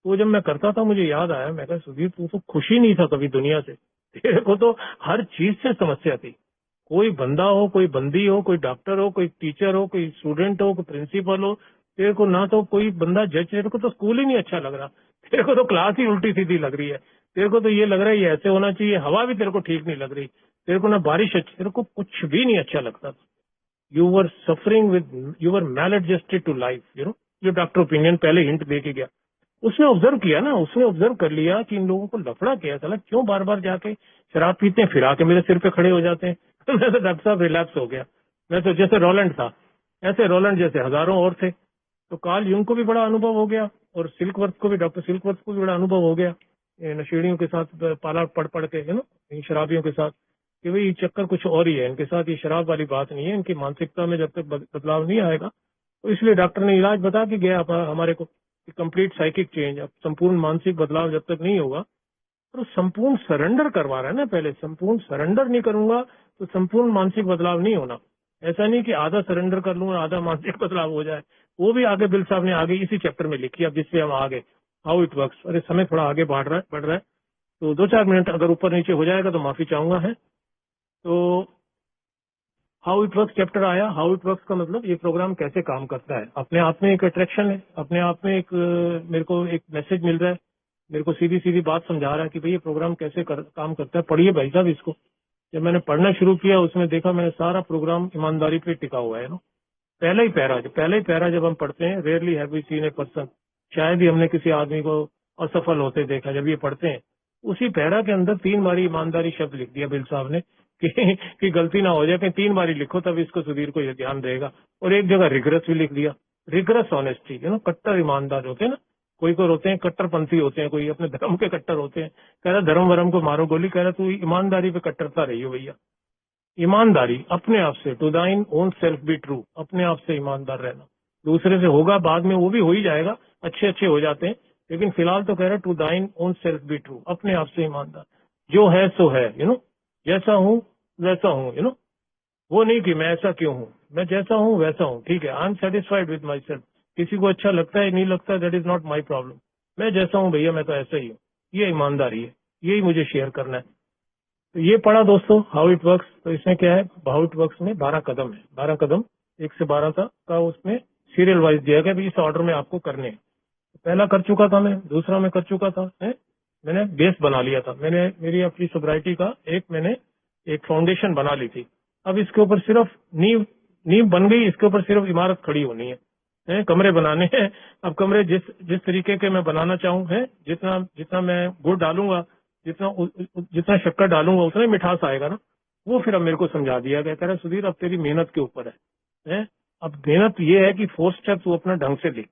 तो जब मैं करता था मुझे याद आया, मैं कहा सुधीर तू तो खुश ही नहीं था कभी दुनिया से, तेरे को तो हर चीज से समस्या थी। कोई बंदा हो, कोई बंदी हो, कोई डॉक्टर हो, कोई टीचर हो, कोई स्टूडेंट हो, कोई प्रिंसिपल हो, तेरे को ना तो कोई बंदा जज, तेरे को तो स्कूल ही नहीं अच्छा लग रहा, तेरे को तो क्लास ही उल्टी सीधी लग रही है, तेरे को तो ये लग रहा है ये ऐसे होना चाहिए, हवा भी तेरे को ठीक नहीं लग रही, तेरे को ना बारिश अच्छी, तेरे को कुछ भी नहीं अच्छा लगता। You were suffering with, you were maladjusted to life, ये डॉक्टर ओपिनियन पहले हिंट दे के गया। उसने ऑब्जर्व किया ना, उसने ऑब्जर्व कर लिया कि इन लोगों को लफड़ा किया, साला क्यों बार बार जाके शराब पीते हैं, फिर आके मेरे सिर पे खड़े हो जाते हैं। तो मैं तो डॉक्टर साहब रिलैक्स हो गया। मैं तो जैसे रोलैंड था, ऐसे रोलैंड जैसे हजारों और थे। तो कार्ल यूंग को भी बड़ा अनुभव हो गया, और सिल्कवर्थ को भी, डॉक्टर सिल्कवर्थ को भी बड़ा अनुभव हो गया नशेड़ियों के साथ पाला पढ़ पढ़ के, इन शराबियों के साथ, कि भाई ये चक्कर कुछ और ही है इनके साथ, ये शराब वाली बात नहीं है, इनकी मानसिकता में जब तक बदलाव नहीं आएगा। तो इसलिए डॉक्टर ने इलाज बता के गया हमारे को, कंप्लीट साइकिक चेंज, अब संपूर्ण मानसिक बदलाव जब तक नहीं होगा। तो संपूर्ण सरेंडर करवा रहा है ना, पहले संपूर्ण सरेंडर नहीं करूंगा तो संपूर्ण मानसिक बदलाव नहीं होना। ऐसा नहीं कि आधा सरेंडर कर लूं और आधा मानसिक बदलाव हो जाए। वो भी आगे बिल साहब ने आगे इसी चैप्टर में लिखी, अब जिसपे हम आगे हाउ इट वर्क्स। अरे समय थोड़ा आगे बढ़ रहा है, तो 2-4 मिनट अगर ऊपर नीचे हो जाएगा तो माफी चाहूंगा है। तो हाउ इट वर्क्स चैप्टर आया। हाउ इट वर्क्स का मतलब ये प्रोग्राम कैसे काम करता है, अपने आप में एक अट्रैक्शन है, अपने आप में एक मेरे को एक मैसेज मिल रहा है, मेरे को सीधी सीधी बात समझा रहा है कि भाई ये प्रोग्राम कैसे काम करता है। पढ़िए भाई साहब इसको। जब मैंने पढ़ना शुरू किया उसमें देखा मैंने सारा प्रोग्राम ईमानदारी पे टिका हुआ है ना। पहला ही पैरा जब हम पढ़ते हैं, rarely have we seen a person, शायद ही हमने किसी आदमी को असफल होते देखा। जब ये पढ़ते हैं उसी पैरा के अंदर 3 बारी ईमानदारी शब्द लिख दिया बिल साहब ने कि गलती ना हो जाए, कि 3 बारी लिखो तब इसको सुधीर को ये ध्यान देगा। और एक जगह रिगरस भी लिख दिया, रिगरस ऑनेस्टी, कट्टर ईमानदार होते हैं ना, कोई होते हैं कट्टरपंथी होते हैं, कोई अपने धर्म के कट्टर होते हैं। कह रहा धर्म वरम को मारो गोली, कह रहा तू ईमानदारी पे कट्टरता रही हो भैया। ईमानदारी अपने आप से, टू दाइन ओन सेल्फ बी ट्रू, अपने आप से ईमानदार रहना। दूसरे से होगा बाद में, वो भी हो ही जाएगा, अच्छे अच्छे हो जाते हैं, लेकिन फिलहाल तो कह रहा है टू दाइन ओन सेल्फ बी ट्रू, अपने आप से ईमानदार। जो है सो है, जैसा हूं वैसा हूं, वो नहीं कि मैं ऐसा क्यों हूं, मैं जैसा हूं वैसा हूं, ठीक है। I am satisfied with my self. किसी को अच्छा लगता है नहीं लगता, that is not my problem. मैं जैसा हूं भैया, मैं तो ऐसा ही हूँ। ये ईमानदारी है, यही मुझे शेयर करना है। तो ये पढ़ा दोस्तों हाउ इट वर्क्स। तो इसमें क्या है, हाउ इट वर्क्स में 12 कदम है, 12 कदम 1 से 12 का उसमें सीरियल वाइज दिया गया, इस ऑर्डर में आपको करने हैं। पहला कर चुका था मैं, दूसरा मैं कर चुका था, मैंने बेस बना लिया था, मैंने मेरी अपनी सोब्राइटी का मैंने एक फाउंडेशन बना ली थी। अब इसके ऊपर सिर्फ नींव बन गई, इसके ऊपर सिर्फ इमारत खड़ी होनी है, कमरे बनाने हैं। अब कमरे जिस तरीके के मैं बनाना चाहूँ, है जितना मैं गुड़ डालूंगा, जितना शक्कर डालूंगा उतना ही मिठास आएगा ना। वो फिर अब मेरे को समझा दिया गया, कह रहा सुधीर अब तेरी मेहनत के ऊपर है। अब मेहनत ये है कि 4 स्टेप्स वो अपना ढंग से लिख,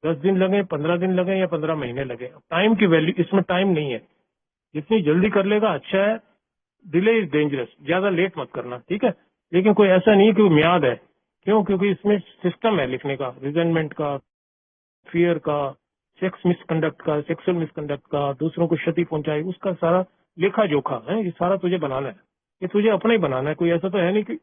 10 दिन लगे, 15 दिन लगे या 15 महीने लगे। टाइम की वैल्यू इसमें टाइम नहीं है, जितनी जल्दी कर लेगा अच्छा है। डिले इज डेंजरस, ज्यादा लेट मत करना, ठीक है। लेकिन कोई ऐसा नहीं कि वो म्याद है, क्यों? क्योंकि इसमें सिस्टम है लिखने का, रिजेंटमेंट का, फियर का, सेक्स मिसकंडक्ट का, सेक्सुअल मिसकंडक्ट का, दूसरों को क्षति पहुंचाई उसका सारा लेखा जोखा है। ये सारा तुझे बनाना है, ये तुझे अपना ही बनाना है। कोई ऐसा तो है नहीं कि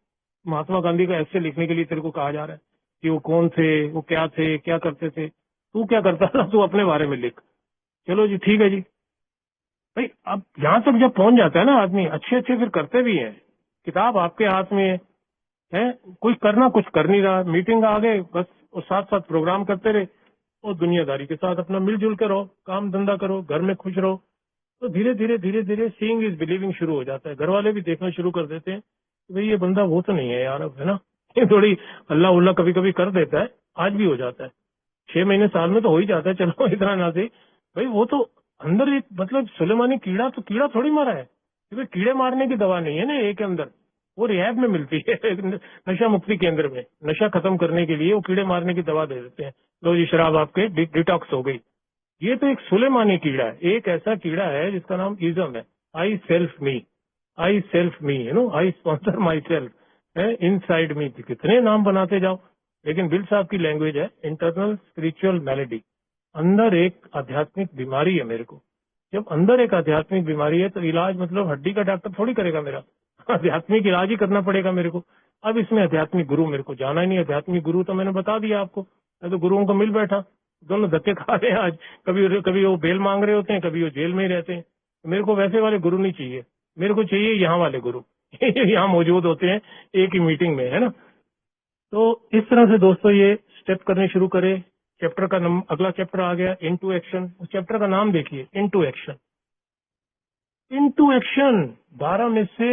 महात्मा गांधी का ऐसे लिखने के लिए तेरे को कहा जा रहा है कि वो कौन थे, वो क्या थे, क्या करते थे। तू क्या करता था, तू अपने बारे में लिख। चलो जी, ठीक है जी भाई। अब यहाँ तक जब पहुंच जाता है ना आदमी, अच्छे अच्छे फिर करते भी हैं। किताब आपके हाथ में है, कोई करना कुछ कर नहीं रहा, मीटिंग आ गए बस, और साथ साथ प्रोग्राम करते रहे, और दुनियादारी के साथ अपना मिलजुल कर रहो, काम धंधा करो, घर में खुश रहो। तो धीरे धीरे धीरे धीरे सीइंग इज बिलीविंग शुरू हो जाता है। घर वाले भी देखना शुरू कर देते हैं कि भाई ये बंदा वो तो नहीं है यार, अब है ना, ये थोड़ी अल्लाह उल्लाह कभी कभी कर देता है, आज भी हो जाता है, 6 महीने साल में तो हो ही जाता है। चलो इतना ना से भाई, वो तो अंदर एक मतलब सुलेमानी कीड़ा, तो कीड़ा थोड़ी मारा है, क्योंकि कीड़े मारने की दवा नहीं है ना एक के अंदर, वो रिहैब में मिलती है नशा मुक्ति केंद्र में। नशा खत्म करने के लिए वो कीड़े मारने की दवा दे देते हैं, लो जी शराब आपके डिटॉक्स हो गई। ये तो एक सुलेमानी कीड़ा है, एक ऐसा कीड़ा है जिसका नाम इज्म है। I self me, I self me, I sponsor my self है, इन साइड मी। कितने नाम बनाते जाओ, लेकिन बिल साहब की लैंग्वेज है इंटरनल स्पिरिचुअल मैलेडी। अंदर एक आध्यात्मिक बीमारी है मेरे को। जब अंदर एक आध्यात्मिक बीमारी है तो इलाज मतलब हड्डी का डॉक्टर थोड़ी करेगा मेरा, आध्यात्मिक इलाज ही करना पड़ेगा मेरे को। अब इसमें आध्यात्मिक गुरु मेरे को जाना ही नहीं। आध्यात्मिक गुरु तो मैंने बता दिया आपको, मैं तो गुरुओं को मिल बैठा, दोनों धक्के खा रहे हैं आज। कभी वो बेल मांग रहे होते हैं, कभी वो जेल में ही रहते हैं। मेरे को वैसे वाले गुरु नहीं चाहिए, मेरे को चाहिए यहाँ वाले गुरु यहाँ मौजूद होते हैं एक ही मीटिंग में, है ना। तो इस तरह से दोस्तों ये स्टेप करने शुरू करें। चैप्टर का अगला चैप्टर आ गया इनटू एक्शन। उस चैप्टर का नाम देखिए, इनटू एक्शन। इनटू एक्शन 12 में से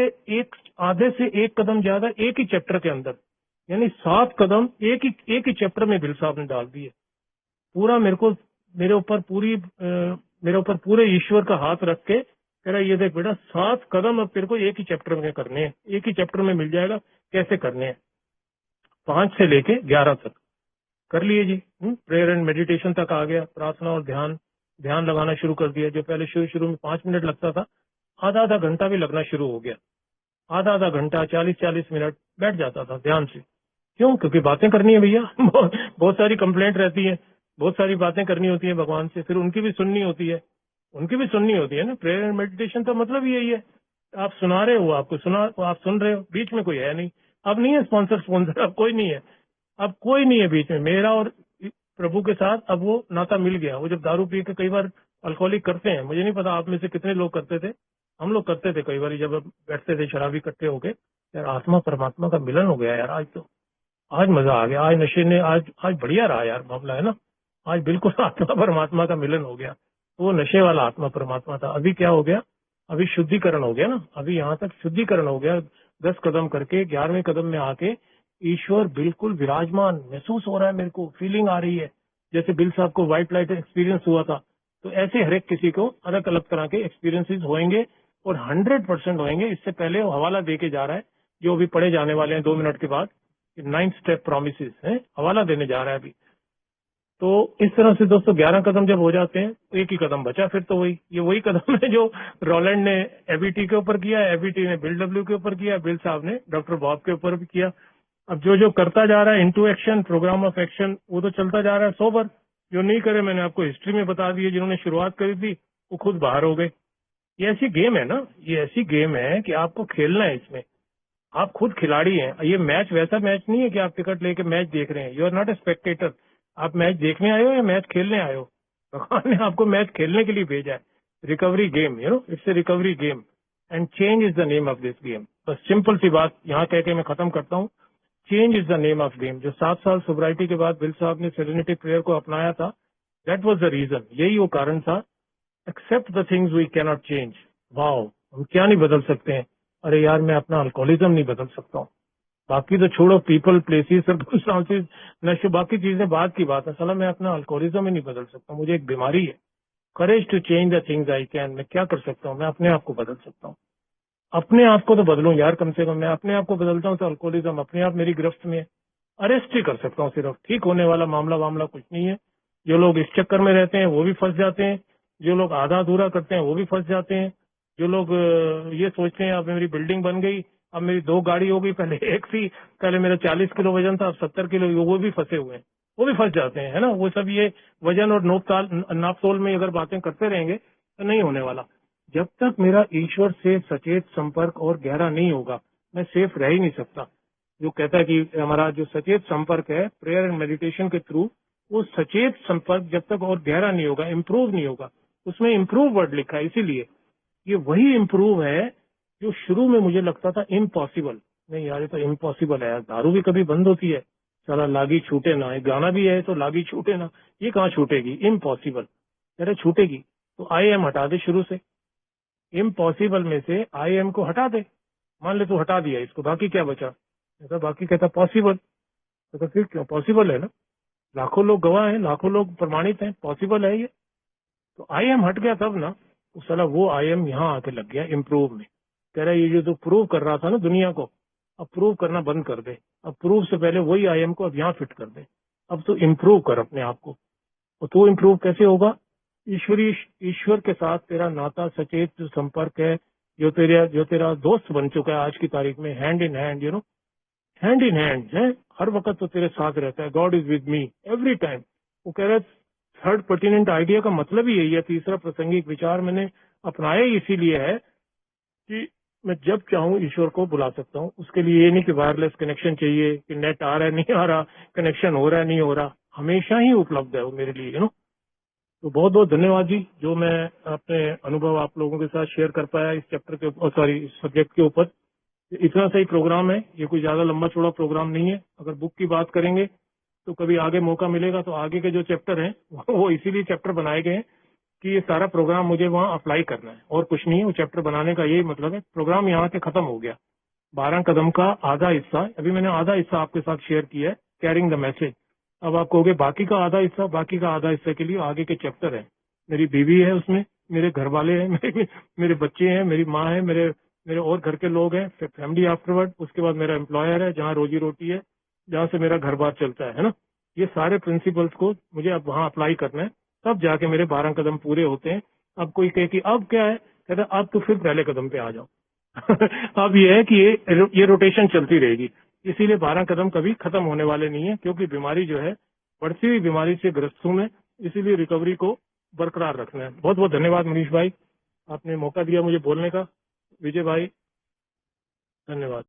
आधे से 1 कदम ज्यादा एक ही चैप्टर के अंदर, यानी 7 कदम एक ही चैप्टर में बिल साहब ने डाल दिए। पूरा मेरे ऊपर पूरे ईश्वर का हाथ रख के कह रहा ये देख बेटा 7 कदम अब तेरे को एक ही चैप्टर में करने हैं, एक ही चैप्टर में मिल जाएगा कैसे करने हैं। 5 से लेके 11 तक कर लिए जी। प्रेयर एंड मेडिटेशन तक आ गया, प्रार्थना और ध्यान लगाना शुरू कर दिया। जो पहले शुरू में 5 मिनट लगता था, आधा घंटा भी लगना शुरू हो गया। आधा घंटा 40 मिनट बैठ जाता था ध्यान से। क्यों? क्योंकि बातें करनी है भैया बहुत सारी कंप्लेंट रहती है, बहुत सारी बातें करनी होती है भगवान से, फिर उनकी भी सुननी होती है, ना। प्रेयर एंड मेडिटेशन का मतलब यही है, आप सुना रहे हो, आप सुन रहे हो, बीच में कोई है नहीं। अब नहीं है स्पॉन्सर, अब कोई नहीं है, अब कोई नहीं है बीच में। मेरा और प्रभु के साथ अब वो नाता मिल गया। वो जब दारू पी के कई बार अल्कोहलिक करते हैं, मुझे नहीं पता आप में से कितने लोग करते थे, हम लोग करते थे कई बार, जब बैठते थे शराबी इकट्ठे होके, यार आत्मा परमात्मा का मिलन हो गया यार आज तो। आज मजा आ गया, आज नशे ने आज आज बढ़िया रहा यार मामला, है ना। आज बिल्कुल आत्मा परमात्मा का मिलन हो गया। वो नशे वाला आत्मा परमात्मा था, अभी क्या हो गया, अभी शुद्धिकरण हो गया ना, अभी यहाँ तक शुद्धिकरण हो गया। 10 कदम करके 11वें कदम में आके ईश्वर बिल्कुल विराजमान महसूस हो रहा है, मेरे को फीलिंग आ रही है। जैसे बिल साहब को व्हाइट लाइट एक्सपीरियंस हुआ था, तो ऐसे हर एक किसी को अलग अलग तरह के एक्सपीरियंसेस होंगे और 100% होंगे। इससे पहले वो हवाला दे के जा रहा है, जो अभी पढ़े जाने वाले हैं 2 मिनट के बाद, 9th स्टेप प्रोमिसेस है, हवाला देने जा रहा है अभी। तो इस तरह से दोस्तों 11 कदम जब हो जाते हैं तो एक ही कदम बचा, फिर तो वही कदम है जो रोलैंड ने एबीटी के ऊपर किया, एबीटी ने बिल डब्ल्यू के ऊपर किया, बिल साहब ने डॉक्टर बॉब के ऊपर भी किया। अब जो जो करता जा रहा है into action, programme of action, वो तो चलता जा रहा है सोबर। जो नहीं करे, मैंने आपको हिस्ट्री में बता दिया, जिन्होंने शुरुआत करी थी वो खुद बाहर हो गए। ये ऐसी गेम है ना, ये ऐसी गेम है कि आपको खेलना है इसमें, आप खुद खिलाड़ी हैं। ये मैच वैसा मैच नहीं है कि आप टिकट लेके मैच देख रहे हैं, you are not a spectator. आप मैच देखने आए हो या मैच खेलने आए हो? भगवान ने आपको मैच खेलने के लिए भेजा है। Recovery game, you know, it's a recovery game and change is the name of this game. बस सिंपल सी बात यहाँ कह के मैं खत्म करता हूँ, change is the name of game. जो 7 साल सोब्राइटी के बाद बिल साहब ने सेरेनिटी प्रेयर को अपनाया था, दैट वाज द रीजन, यही वो कारण था। Accept the things we cannot change. Wow, हम क्या नहीं बदल सकते हैं? अरे यार, मैं अपना अल्कोहलिज्म नहीं बदल सकता हूँ, बाकी तो छोड़ो, पीपल, प्लेसेस, सर्कमस्टांसेस, नशे, बाकी चीजें बाद की बात है। साला मैं अपना अल्कोहलिज्म ही नहीं बदल सकता, मुझे एक बीमारी है। Courage to change the things I can. मैं क्या कर सकता हूँ? मैं अपने आप को बदल सकता हूँ। अपने आप को तो बदलूं यार, कम से कम मैं अपने आप को बदलता हूँ तो अल्कोहलिज्म अपने आप मेरी गिरफ्त में है। अरेस्ट ही कर सकता हूँ सिर्फ, ठीक होने वाला मामला कुछ नहीं है। जो लोग इस चक्कर में रहते हैं वो भी फंस जाते हैं, जो लोग आधा अधूरा करते हैं वो भी फंस जाते हैं, जो लोग ये सोचते हैं अब मेरी बिल्डिंग बन गई, अब मेरी 2 गाड़ी हो गई, पहले एक थी, पहले मेरा 40 किलो वजन था, अब 70 किलो, वो भी फंसे हुए हैं, वो भी फंस जाते हैं, है ना। वो सब ये वजन और नापतोल में अगर बातें करते रहेंगे तो नहीं होने वाला। जब तक मेरा ईश्वर से सचेत संपर्क और गहरा नहीं होगा, मैं सेफ रह ही नहीं सकता। जो कहता है कि हमारा जो सचेत संपर्क है प्रेयर एंड मेडिटेशन के थ्रू, वो सचेत संपर्क जब तक और गहरा नहीं होगा, इम्प्रूव नहीं होगा। उसमें इम्प्रूव वर्ड लिखा है, इसीलिए ये वही इम्प्रूव है जो शुरू में मुझे लगता था इम्पॉसिबल। नहीं यार, ये तो इम्पॉसिबल है यार, दारू भी कभी बंद होती है, साला लागी छूटे ना, एक गाना भी है तो लागी छूटे ना, ये कहाँ छूटेगी? इम्पॉसिबल। अरे छूटेगी तो आई एम हटा दे शुरू से, इम्पॉसिबल में से आई एम को हटा दे। मान ले तू हटा दिया इसको, बाकी क्या बचा? तो बाकी कहता पॉसिबल। तो फिर क्यों? पॉसिबल है ना, लाखों लोग गवाह हैं, लाखों लोग प्रमाणित हैं, पॉसिबल है ये। तो आई एम हट गया तब ना, तो साला वो आई एम यहाँ आके लग गया इम्प्रूव में। कह रहा है ये जो तो प्रूव कर रहा था ना दुनिया को, अब प्रूव करना बंद कर दे, अब प्रूव से पहले वही आई एम को अब यहाँ फिट कर दे, अब तो इम्प्रूव कर अपने आप को। और तो इम्प्रूव कैसे होगा? ईश्वर के साथ तेरा नाता, सचेत जो संपर्क है, जो तेरा दोस्त बन चुका है आज की तारीख में, hand in hand, you know, hand in hand है, हर वक्त तो तेरे साथ रहता है। God is with me every time. वो कह रहा है थर्ड पर्टिनेंट आइडिया का मतलब ही यही है, तीसरा प्रासंगिक विचार मैंने अपनाया ही इसीलिए है कि मैं जब चाहूँ ईश्वर को बुला सकता हूँ। उसके लिए ये नहीं कि वायरलेस कनेक्शन चाहिए, कि नेट आ रहा है नहीं आ रहा, कनेक्शन हो रहा है नहीं हो रहा, हमेशा ही उपलब्ध है वो मेरे लिए, यू नो। तो बहुत बहुत धन्यवाद जी, जो मैं अपने अनुभव आप लोगों के साथ शेयर कर पाया इस चैप्टर के ऊपर, सॉरी, इस सब्जेक्ट के ऊपर। इतना सही प्रोग्राम है, ये कोई ज्यादा लंबा चौड़ा प्रोग्राम नहीं है। अगर बुक की बात करेंगे तो कभी आगे मौका मिलेगा तो आगे के जो चैप्टर हैं वो इसीलिए चैप्टर बनाए गए हैं कि ये सारा प्रोग्राम मुझे वहाँ अप्लाई करना है, और कुछ नहीं है। वो चैप्टर बनाने का यही मतलब है। प्रोग्राम यहाँ से खत्म हो गया, 12 कदम का आधा हिस्सा, अभी मैंने आधा हिस्सा आपके साथ शेयर किया है, कैरिंग द मैसेज। अब आप कहोगे बाकी का आधा हिस्सा, बाकी का आधा हिस्से के लिए आगे के चैप्टर है। मेरी बीवी है उसमें, मेरे घर वाले हैं, मेरे बच्चे हैं, मेरी माँ है, मेरे और घर के लोग हैं, फैमिली आफ्टरवर्ड, उसके बाद मेरा एम्प्लॉयर है जहाँ रोजी रोटी है, जहाँ से मेरा घर बार चलता है ना। ये सारे प्रिंसिपल्स को मुझे अब वहाँ अप्लाई करना है, तब जाके मेरे 12 कदम पूरे होते हैं। अब कोई कहे कि अब क्या है, कहता अब तो फिर पहले कदम पे आ जाओ। अब ये है कि ये रोटेशन चलती रहेगी, इसीलिए 12 कदम कभी खत्म होने वाले नहीं है, क्योंकि बीमारी जो है बढ़ती हुई बीमारी से ग्रस्त हूं मैं, इसीलिए रिकवरी को बरकरार रखना है। बहुत बहुत धन्यवाद मनीष भाई, आपने मौका दिया मुझे बोलने का। विजय भाई, धन्यवाद।